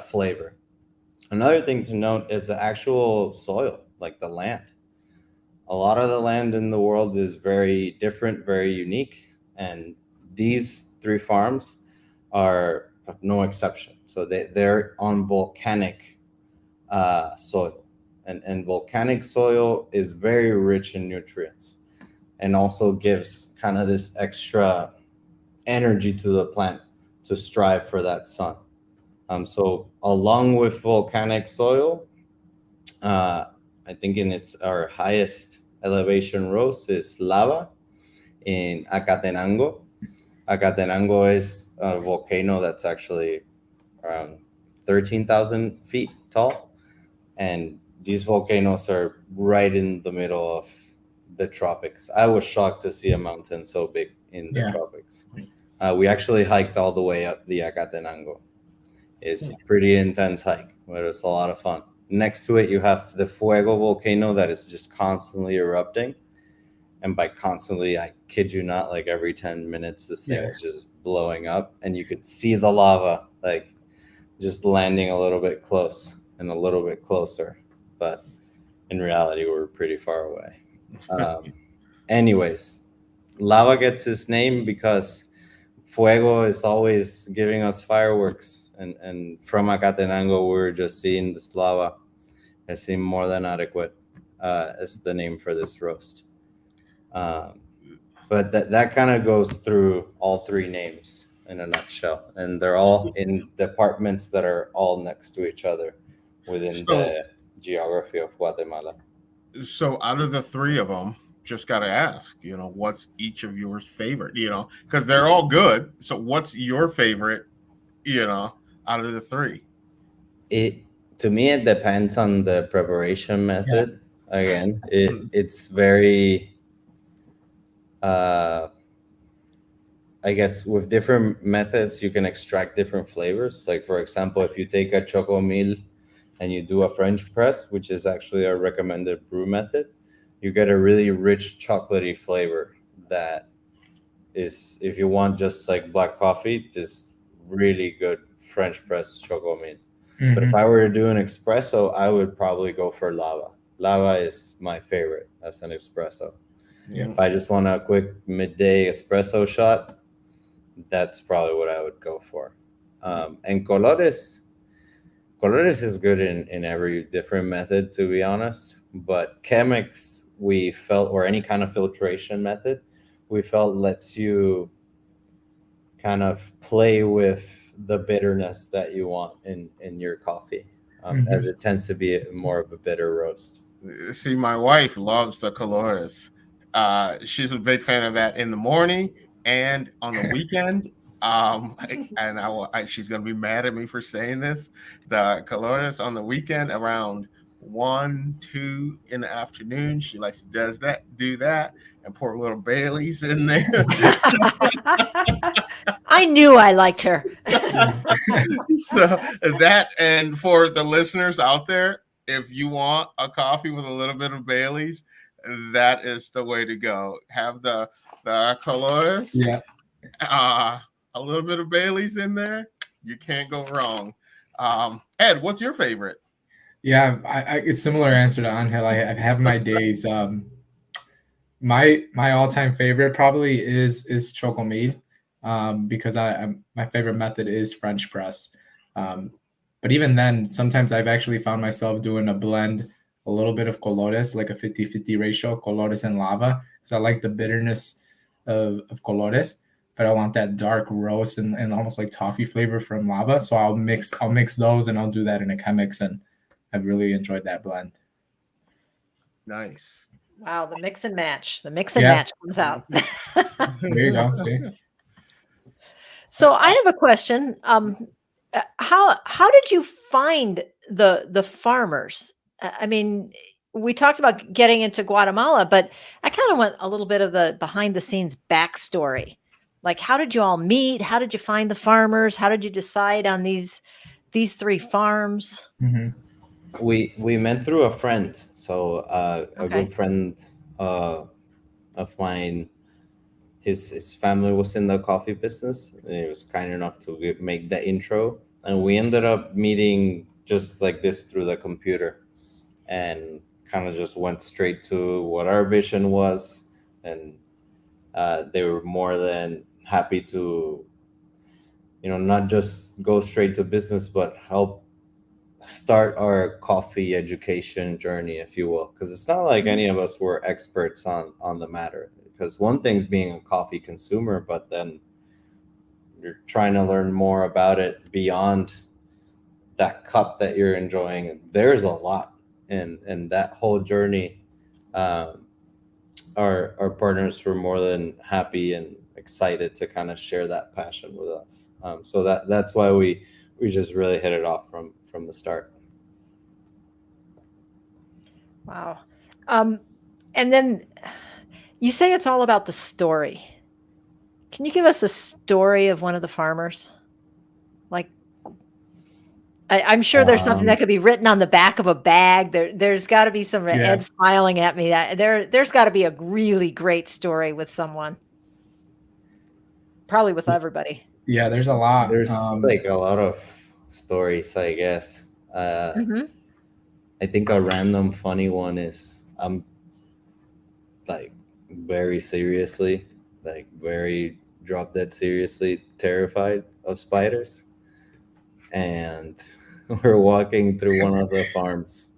flavor. Another thing to note is the actual soil, like the land. A lot of the land in the world is very different, very unique, and these 3 farms are no exception. So they're on volcanic soil, and volcanic soil is very rich in nutrients, and also gives kind of this extra energy to the plant to strive for that sun. So along with volcanic soil, I think our highest elevation roast is Lava in Acatenango. Acatenango is a volcano that's actually around 13,000 feet tall. And these volcanoes are right in the middle of the tropics. I was shocked to see a mountain so big in the tropics. We actually hiked all the way up the Acatenango. It's a pretty intense hike, but it's a lot of fun. Next to it, you have the Fuego Volcano that is just constantly erupting. And by constantly, I kid you not, like every 10 minutes, this thing is just blowing up. And you could see the lava, like, just landing a little bit close and a little bit closer. But in reality, we're pretty far away. Anyways, lava gets its name because Fuego is always giving us fireworks. And from Acatenango, we were just seeing this lava. It seemed more than adequate as the name for this roast. But that kind of goes through all 3 names in a nutshell. And they're all in departments that are all next to each other within the geography of Guatemala. So out of the 3 of them, just got to ask, what's each of yours favorite, because they're all good. So what's your favorite out of the three? To me, it depends on the preparation method. Yeah. Again, it's very I guess with different methods you can extract different flavors. Like, for example, if you take a Choco Meal and you do a French press, which is actually a recommended brew method, you get a really rich chocolatey flavor that is, if you want just like black coffee, this really good French press Choco Meal. Mm-hmm. But if I were to do an espresso, I would probably go for lava. Lava is my favorite as an espresso. Yeah. If I just want a quick midday espresso shot, that's probably what I would go for. And colores is good in every different method, to be honest. But Chemex, we felt, or any kind of filtration method, we felt lets you kind of play with the bitterness that you want in your coffee, as it tends to be more of a bitter roast. See, my wife loves the colores. She's a big fan of that in the morning and on the weekend. And she's gonna be mad at me for saying this. The colores on the weekend around 1, 2 in the afternoon. She likes to do that, and pour a little Bailey's in there. I knew I liked her. So that, and for the listeners out there, if you want a coffee with a little bit of Bailey's, that is the way to go. Have the colores, a little bit of Bailey's in there. You can't go wrong. Ed, what's your favorite? Yeah, it's a similar answer to Angel. I have my days. My all-time favorite probably is Choco Mead, because my favorite method is French press. But even then, sometimes I've actually found myself doing a blend, a little bit of colores, like a 50-50 ratio, colores and lava. So I like the bitterness of colores, but I want that dark roast and almost like toffee flavor from lava. So I'll mix those, and I'll do that in a Chemex, and I've really enjoyed that blend. Nice. Wow, the mix and match. The mix and match comes out. There you go. See? So I have a question. How did you find the farmers? I mean, we talked about getting into Guatemala, but I kind of want a little bit of the behind the scenes backstory. Like, how did you all meet? How did you find the farmers? How did you decide on these 3 farms? Mm-hmm. We met through a friend. So a good friend of mine, his family was in the coffee business, and he was kind enough to make the intro. And we ended up meeting just like this through the computer, and kind of just went straight to what our vision was. And they were more than happy to, not just go straight to business, but help start our coffee education journey, if you will, because it's not like any of us were experts on the matter. Because one thing's being a coffee consumer, but then you're trying to learn more about it beyond that cup that you're enjoying. There's a lot in that whole journey. Our partners were more than happy and excited to kind of share that passion with us. So that's why we just really hit it off from the start. Wow. And then you say it's all about the story. Can you give us a story of one of the farmers? Like, I'm sure there's something that could be written on the back of a bag. There's got to be some Ed smiling at me. There's got to be a really great story with someone. Probably with everybody. Yeah, there's a lot. There's like a lot of stories, I guess. I think a random funny one is I'm like very seriously, like very drop dead seriously terrified of spiders. And we're walking through one of the farms,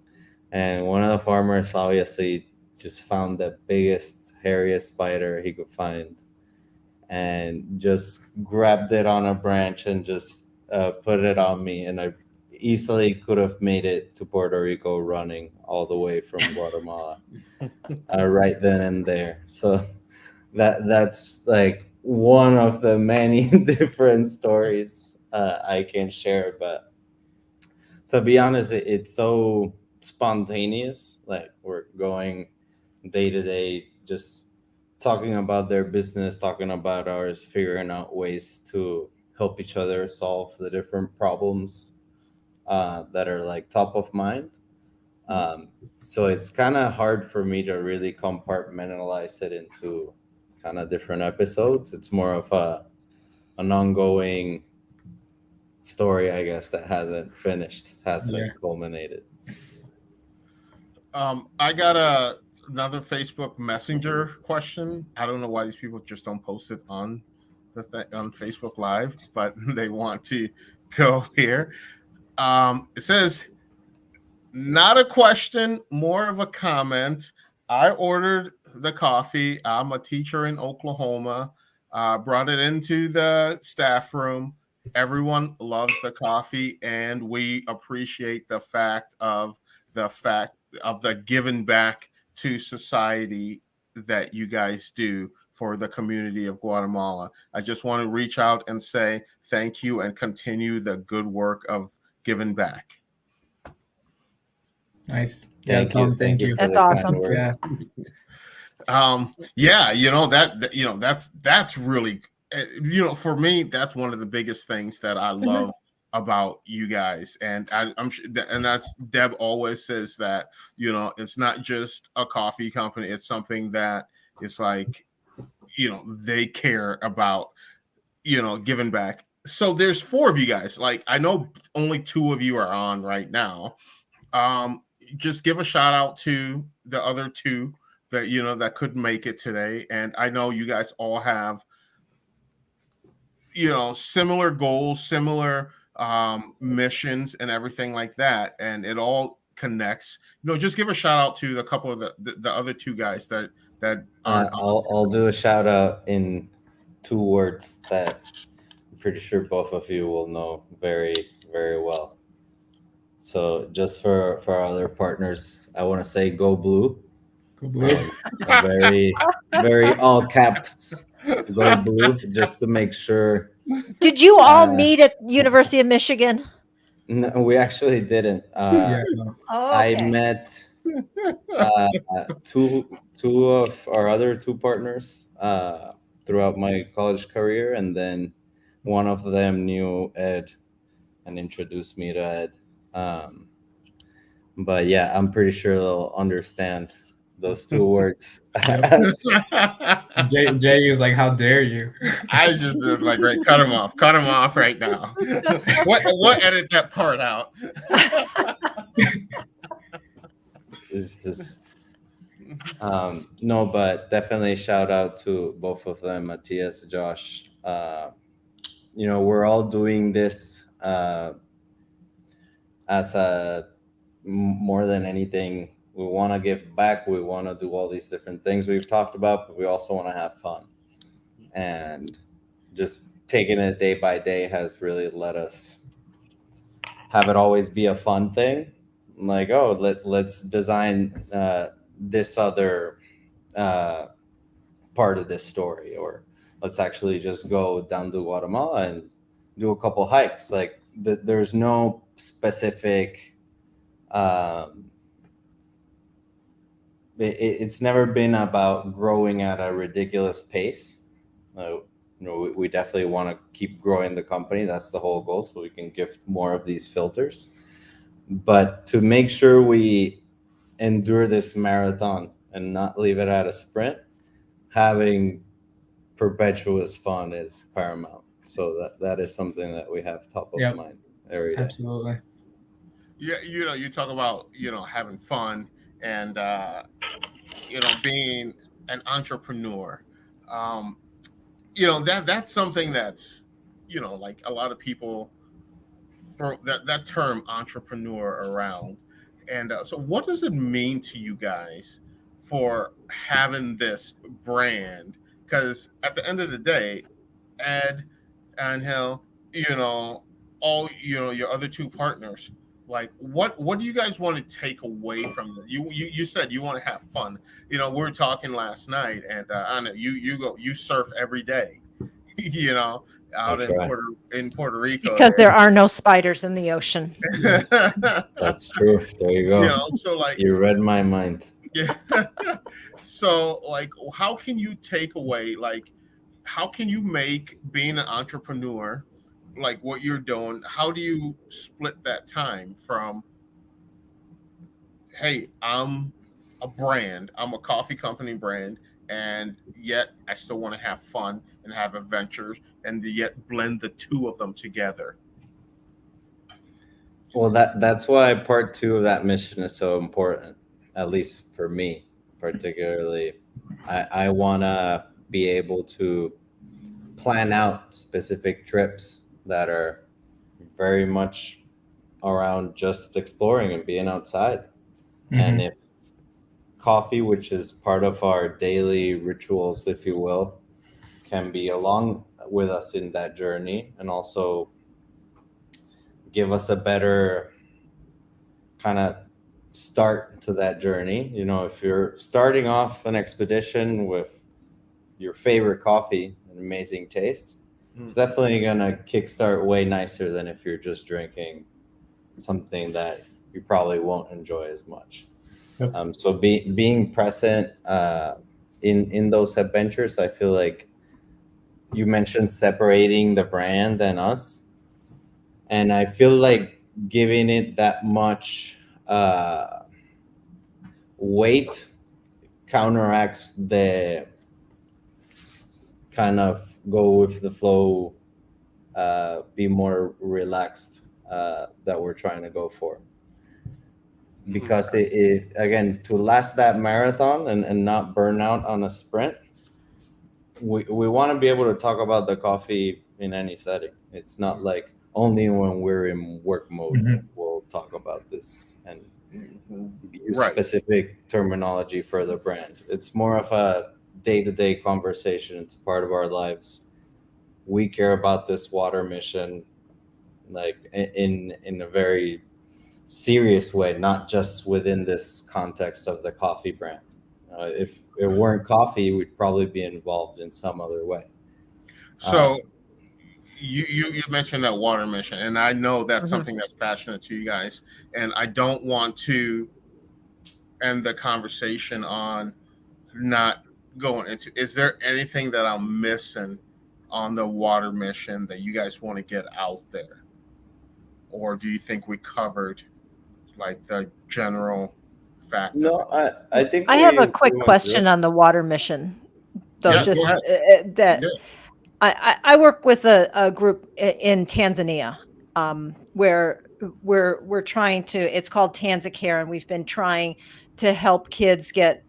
and one of the farmers obviously just found the biggest, hairiest spider he could find, and just grabbed it on a branch and just put it on me. And I easily could have made it to Puerto Rico running all the way from Guatemala right then and there. So that's like one of the many different stories I can share. But to be honest, it's so spontaneous. Like we're going day to day, just talking about their business, talking about ours, figuring out ways to help each other solve the different problems that are like top of mind. So it's kind of hard for me to really compartmentalize it into kind of different episodes. It's more of an ongoing story, I guess, that hasn't finished, hasn't culminated. I got another Facebook Messenger question. I don't know why these people just don't post it on on Facebook Live, but they want to go here. It says, not a question, more of a comment. I ordered the coffee. I'm a teacher in Oklahoma. Brought it into the staff room. Everyone loves the coffee, and we appreciate the fact of the giving back to society that you guys do for the community of Guatemala. I just want to reach out and say thank you and continue the good work of giving back. Nice. Thank you. Thank you. That's awesome. Yeah. That's really, for me, that's one of the biggest things that I love about you guys. And I'm sure, and that's Deb always says that, it's not just a coffee company. It's something that it's like, they care about, giving back. So there's 4 of you guys. Like, I know only 2 of you are on right now. Just give a shout out to the other 2 that that couldn't make it today. And I know you guys all have similar goals, similar missions and everything like that, and it all connects. Just give a shout out to a couple of the other 2 guys that I'll do a shout out in 2 words that I'm pretty sure both of you will know very, very well. So just for our other partners, I want to say go blue. Go blue. Very, very all caps. Go blue, just to make sure. Did you all meet at University of Michigan? No, we actually didn't. Okay. I met two of our other 2 partners throughout my college career, and then one of them knew Ed and introduced me to Ed. But yeah, I'm pretty sure they'll understand those 2 words. Jay was like, "How dare you?" I just was like, right, cut him off right now. What edit that part out? It's just no, but definitely shout out to both of them, Matthias, Josh. We're all doing this as a more than anything. We want to give back. We want to do all these different things we've talked about, but we also want to have fun. And just taking it day by day has really let us have it always be a fun thing. Like, let's design this other part of this story, or let's actually just go down to Guatemala and do a couple hikes. Like, there's no specific it's never been about growing at a ridiculous pace. We definitely want to keep growing the company. That's the whole goal, so we can gift more of these filters. But to make sure we endure this marathon and not leave it at a sprint, having perpetuous fun is paramount. So that is something that we have top of mind every day. Absolutely. Yeah, you talk about having fun and being an entrepreneur. That's something that's like a lot of people throw that term entrepreneur around. And so what does it mean to you guys for having this brand? Because at the end of the day, Ed, Angel, all your other 2 partners, like what do you guys want to take away from this? You said you want to have fun. We were talking last night, and I know you surf every day. you know, out in Puerto Rico. Because there are no spiders in the ocean. That's true. There you go. You know, so like you read my mind. Yeah. So like, how can you take away, like, how can you make being an entrepreneur, like what you're doing, how do you split that time from, hey, I'm a brand, I'm a coffee company brand, and yet I still want to have fun and have adventures and yet blend the two of them together? Well, that's why part 2 of that mission is so important, at least for me particularly. I want to be able to plan out specific trips that are very much around just exploring and being outside. Mm-hmm. And if coffee, which is part of our daily rituals, if you will, can be along with us in that journey and also give us a better kind of start to that journey. You know, if you're starting off an expedition with your favorite coffee, an amazing taste, it's definitely going to kickstart way nicer than if you're just drinking something that you probably won't enjoy as much. Yep. So being present in those adventures, I feel like you mentioned separating the brand and us. And I feel like giving it that much weight counteracts the kind of go with the flow, be more relaxed that we're trying to go for. Because it again, to last that marathon and not burn out on a sprint, we want to be able to talk about the coffee in any setting. It's not like only when we're in work mode we'll talk about this and use specific terminology for the brand. It's more of a day-to-day conversation. It's part of our lives. We care about this water mission like in a very serious way, not just within this context of the coffee brand. If it weren't coffee, we'd probably be involved in some other way. So you mentioned that water mission, and I know that's something that's passionate to you guys, and I don't want to end the conversation on not going into, is there anything that I'm missing on the water mission that you guys want to get out there? Or do you think we covered like the general fact? No, I think I have a quick question on the water mission, though. Yeah, just that I work with a group in Tanzania where we're trying to. It's called TanzaCare, and we've been trying to help kids get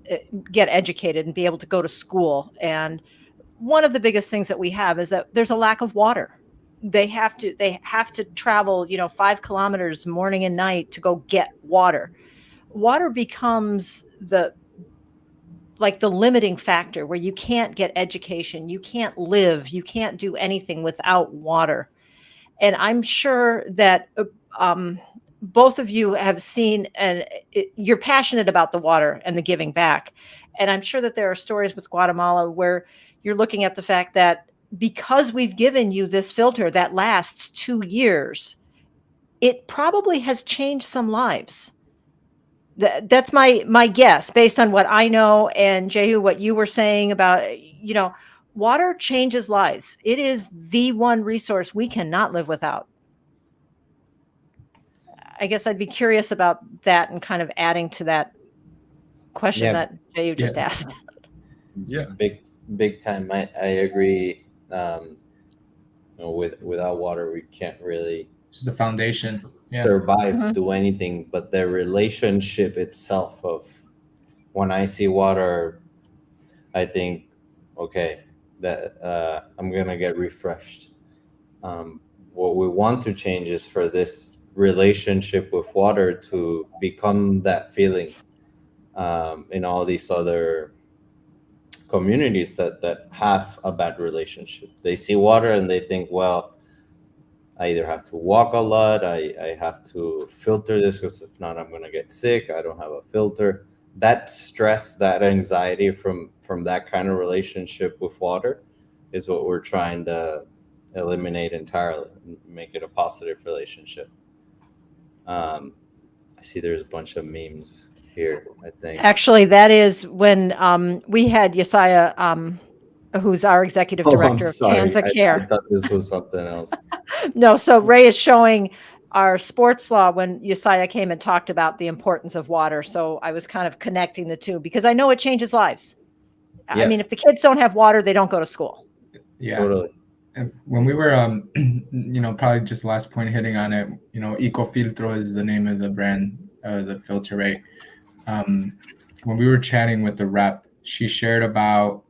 educated and be able to go to school. And one of the biggest things that we have is that there's a lack of water. They have to travel, 5 kilometers morning and night to go get water. Water becomes the limiting factor where you can't get education, you can't live, you can't do anything without water. And I'm sure that both of you have seen, and you're passionate about the water and the giving back. And I'm sure that there are stories with Guatemala where you're looking at the fact that because we've given you this filter that lasts 2 years, it probably has changed some lives. That's my guess based on what I know. And Jehu, what you were saying about, water changes lives. It is the one resource we cannot live without. I guess I'd be curious about that and kind of adding to that question that Jehu just asked. Yeah, big time. I agree. Without water, we can't really. It's the foundation. Survive, do anything. But the relationship itself of when I see water, I think, okay, that I'm gonna get refreshed. What we want to change is for this relationship with water to become that feeling in all these other communities that have a bad relationship. They see water and they think, well, I either have to walk a lot, I have to filter this because if not, I'm going to get sick. I don't have a filter. That stress, that anxiety from that kind of relationship with water is what we're trying to eliminate entirely and make it a positive relationship. I see there's a bunch of memes here, I think. Actually, that is when we had Yesiah, who's our executive director of Cancer Care. I thought this was something else. No, so Ray is showing our sports law when Yesiah came and talked about the importance of water. So I was kind of connecting the two because I know it changes lives. I mean, if the kids don't have water, they don't go to school. Yeah, totally. And when we were, probably just the last point hitting on it, Ecofiltro is the name of the brand, the filter, right? When we were chatting with the rep, she shared about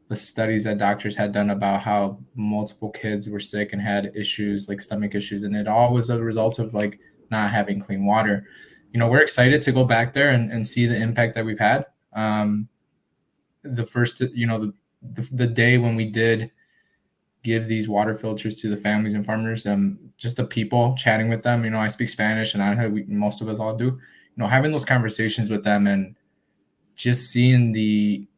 the studies that doctors had done about how multiple kids were sick and had issues like stomach issues. And it all was a result of like not having clean water. We're excited to go back there and see the impact that we've had. The first, the day when we did give these water filters to the families and farmers, just the people chatting with them, I speak Spanish and I know most of us all do, having those conversations with them and just seeing the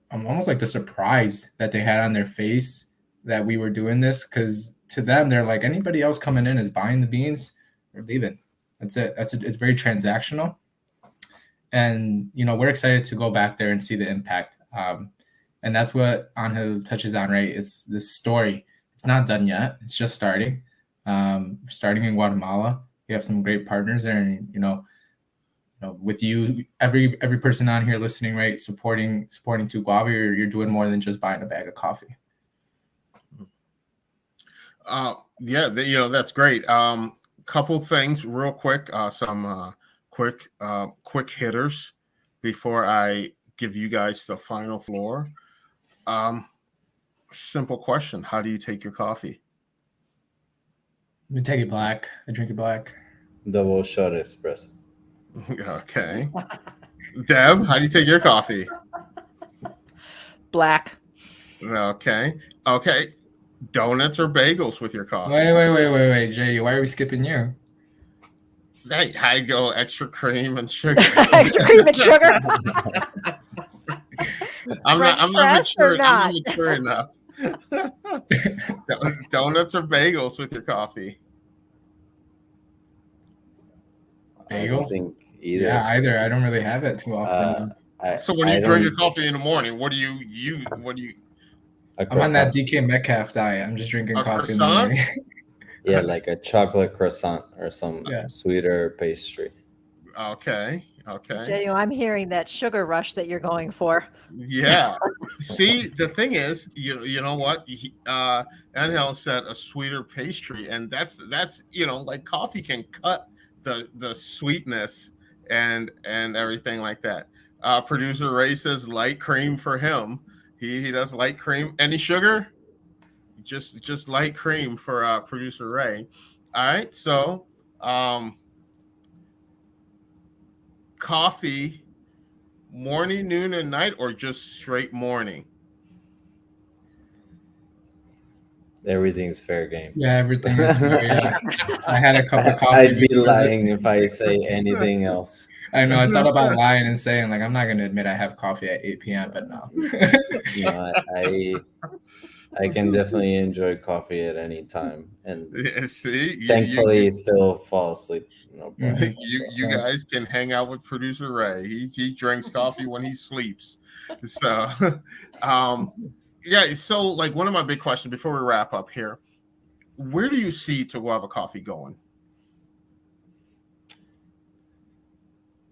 almost like the surprise that they had on their face that we were doing this. Cause to them, they're like, anybody else coming in is buying the beans or leaving. That's it. It's very transactional. And, we're excited to go back there and see the impact. And that's what Angel touches on, right? It's this story. It's not done yet. It's just starting. Starting in Guatemala. We have some great partners there, and with you, every person on here listening, right, supporting Tu Guava, you're doing more than just buying a bag of coffee. That's great. Couple things real quick. Some quick hitters before I give you guys the final floor. Simple question: how do you take your coffee? We take it black. I drink it black. Double shot espresso. Okay. Deb, how do you take your coffee? Black. Okay. Donuts or bagels with your coffee? Wait, Jay. Why are we skipping you? I go extra cream and sugar. Extra cream and sugar. I'm not mature enough. Donuts or bagels with your coffee? Bagels? Either. Yeah, either. I don't really have it too often. So when you drink your coffee in the morning, what do you? I'm on that DK Metcalf diet. I'm just drinking coffee in the morning. Yeah, like a chocolate croissant or some sweeter pastry. Okay. Jay, I'm hearing that sugar rush that you're going for. Yeah. See, the thing is, you know what? Angel said a sweeter pastry, and that's like coffee can cut the sweetness and everything like that. Producer Ray says light cream for him. He does light cream. Any sugar? Just light cream for producer Ray. All right. So coffee morning, noon, and night, or just straight morning? Everything's fair game. Yeah, everything is fair. Yeah. I had a cup of coffee. I'd be lying if I say anything else. I know. I thought about lying and saying, like, I'm not going to admit I have coffee at 8 p.m., but no. I can definitely enjoy coffee at any time. And see, thankfully, still fall asleep. No problem. You guys can hang out with producer Ray. He drinks coffee when he sleeps. So, so like one of my big questions before we wrap up here, where do you see Tu Guava Coffee going?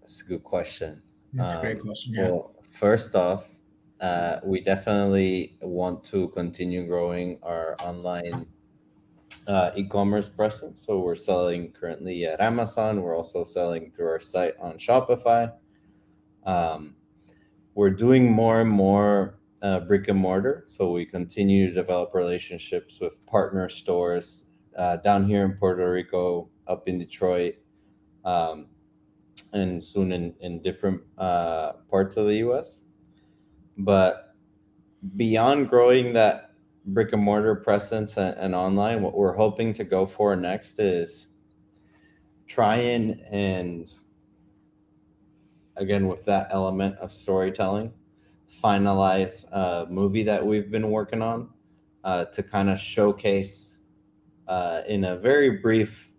That's a good question. That's a great question. Yeah. Well, first off, we definitely want to continue growing our online e-commerce presence. So we're selling currently at Amazon. We're also selling through our site on Shopify. We're doing more and more brick and mortar. So we continue to develop relationships with partner stores down here in Puerto Rico, up in Detroit, and soon in different parts of the U.S. But beyond growing that brick and mortar presence and online, what we're hoping to go for next is trying and, again, with that element of storytelling, finalize a movie that we've been working on. to kind of showcase in a very brief,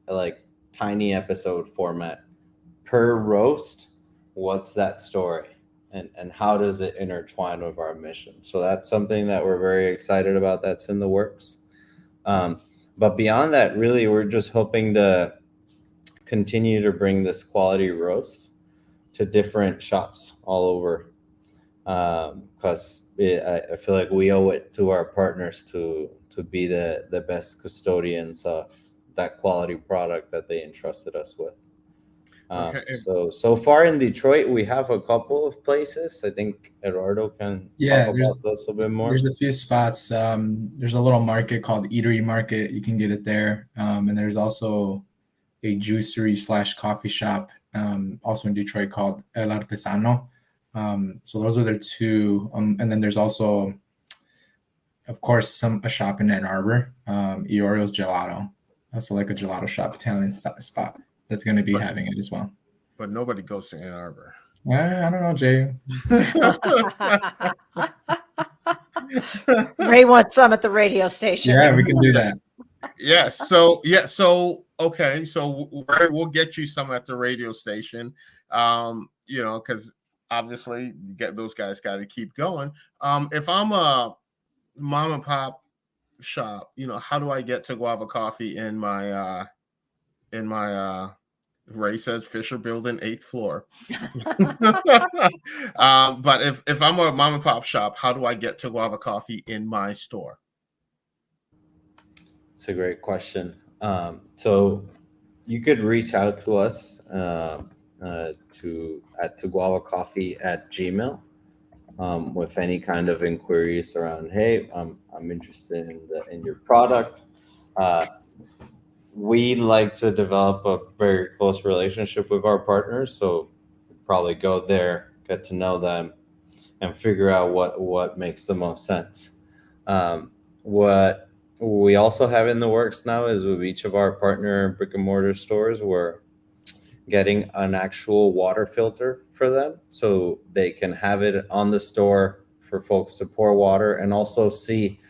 like tiny episode format per roast, what's that story and how does it intertwine with our mission. So that's something that we're very excited about, that's in the works. But beyond that, really, we're just hoping to continue to bring this quality roast to different shops all over, because I feel like we owe it to our partners to be the best custodians of that quality product that they entrusted us with. Okay. So far in Detroit, we have a couple of places. I think Eduardo can talk about those a bit more. There's a few spots. There's a little market called Eatery Market. You can get it there. And there's also a juicery / coffee shop also in Detroit called El Artesano. So those are the two. And then there's also, of course, a shop in Ann Arbor, Iorio's Gelato. Also like a gelato shop, Italian spot that's going to be having it as well. But nobody goes to Ann Arbor. I don't know, Jay. Ray wants some at the radio station. Yeah, we can do that. Yes. So okay. So we'll get you some at the radio station. Because obviously those guys got to keep going. If I'm a mom and pop shop, how do I get to Guava Coffee in my Ray says Fisher Building 8th floor. But if I'm a mom and pop shop, how do I get to Guava Coffee in my store? It's a great question. So you could reach out to us to guavacoffee@gmail with any kind of inquiries around, hey, I'm interested in your product. We like to develop a very close relationship with our partners, so probably go there, get to know them, and figure out what makes the most sense. What we also have in the works now is with each of our partner brick and mortar stores, we're getting an actual water filter for them so they can have it on the store for folks to pour water and also see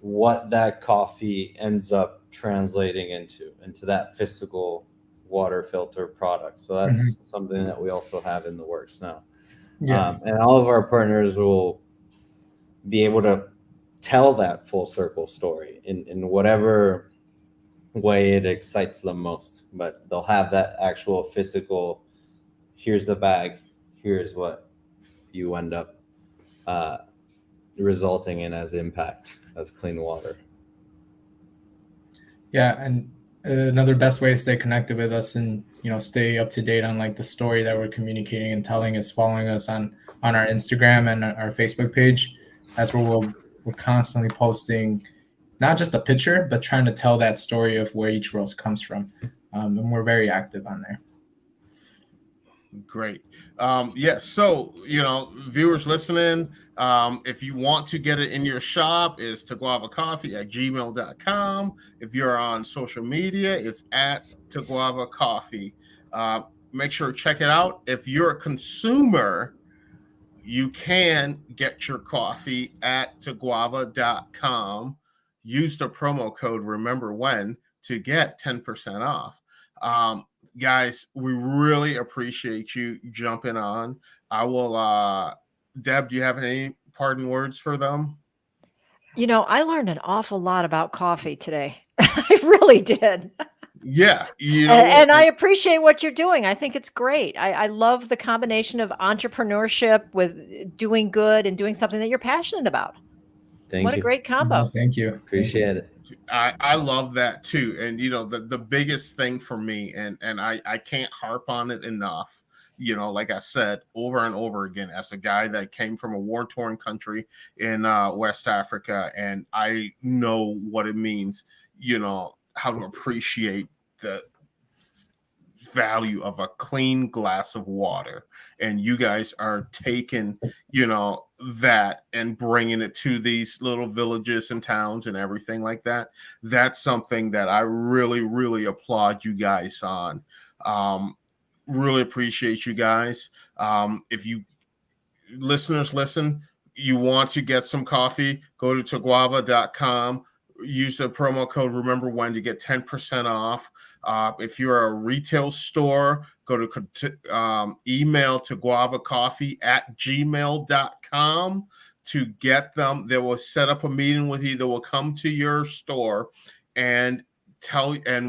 what that coffee ends up translating into that physical water filter product. So that's something that we also have in the works now. Yeah. And all of our partners will be able to tell that full circle story in whatever way it excites them most, but they'll have that actual physical, here's the bag, here's what you end up resulting in as impact, as clean water. Yeah, and another best way to stay connected with us and stay up to date on like the story that we're communicating and telling is following us on our Instagram and our Facebook page. That's where we're constantly posting not just a picture, but trying to tell that story of where each roast comes from. And we're very active on there. Great. Yes. So, viewers listening, if you want to get it in your shop, it's taguavacoffee@gmail.com. If you're on social media, it's @taguavacoffee. Make sure to check it out. If you're a consumer, you can get your coffee at taguava.com. Use the promo code remember when to get 10% off. Guys, we really appreciate you jumping on. I will Deb, do you have any parting words for them? I learned an awful lot about coffee today. I really did. Yeah. And I appreciate what you're doing. I think it's great. I love the combination of entrepreneurship with doing good and doing something that you're passionate about. What a great combo. Thank you. Appreciate it. I love that too. And the biggest thing for me, and I can't harp on it enough, like I said over and over again, as a guy that came from a war-torn country in West Africa, and I know what it means, how to appreciate the value of a clean glass of water. And you guys are taking that and bringing it to these little villages and towns and everything like that. That's something that I really, really applaud you guys on. Really appreciate you guys. If you listeners listen, you want to get some coffee, go to taguava.com. Use the promo code Remember When to get 10% off. If you're a retail store, go to email taguavacoffee@gmail.com to get them. They will set up a meeting with you. They will come to your store and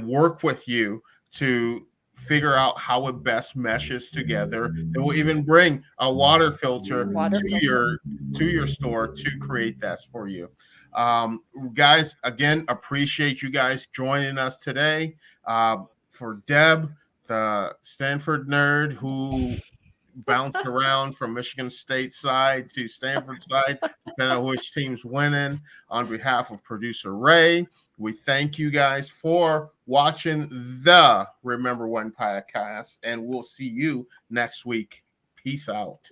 work with you to figure out how it best meshes together. They will even bring a water filter to your store to create that for you. Guys, again, appreciate you guys joining us today. For Deb, the Stanford nerd who bounced around from Michigan State side to Stanford side, depending on which team's winning. On behalf of producer Ray, we thank you guys for watching the Remember When podcast, and we'll see you next week. Peace out.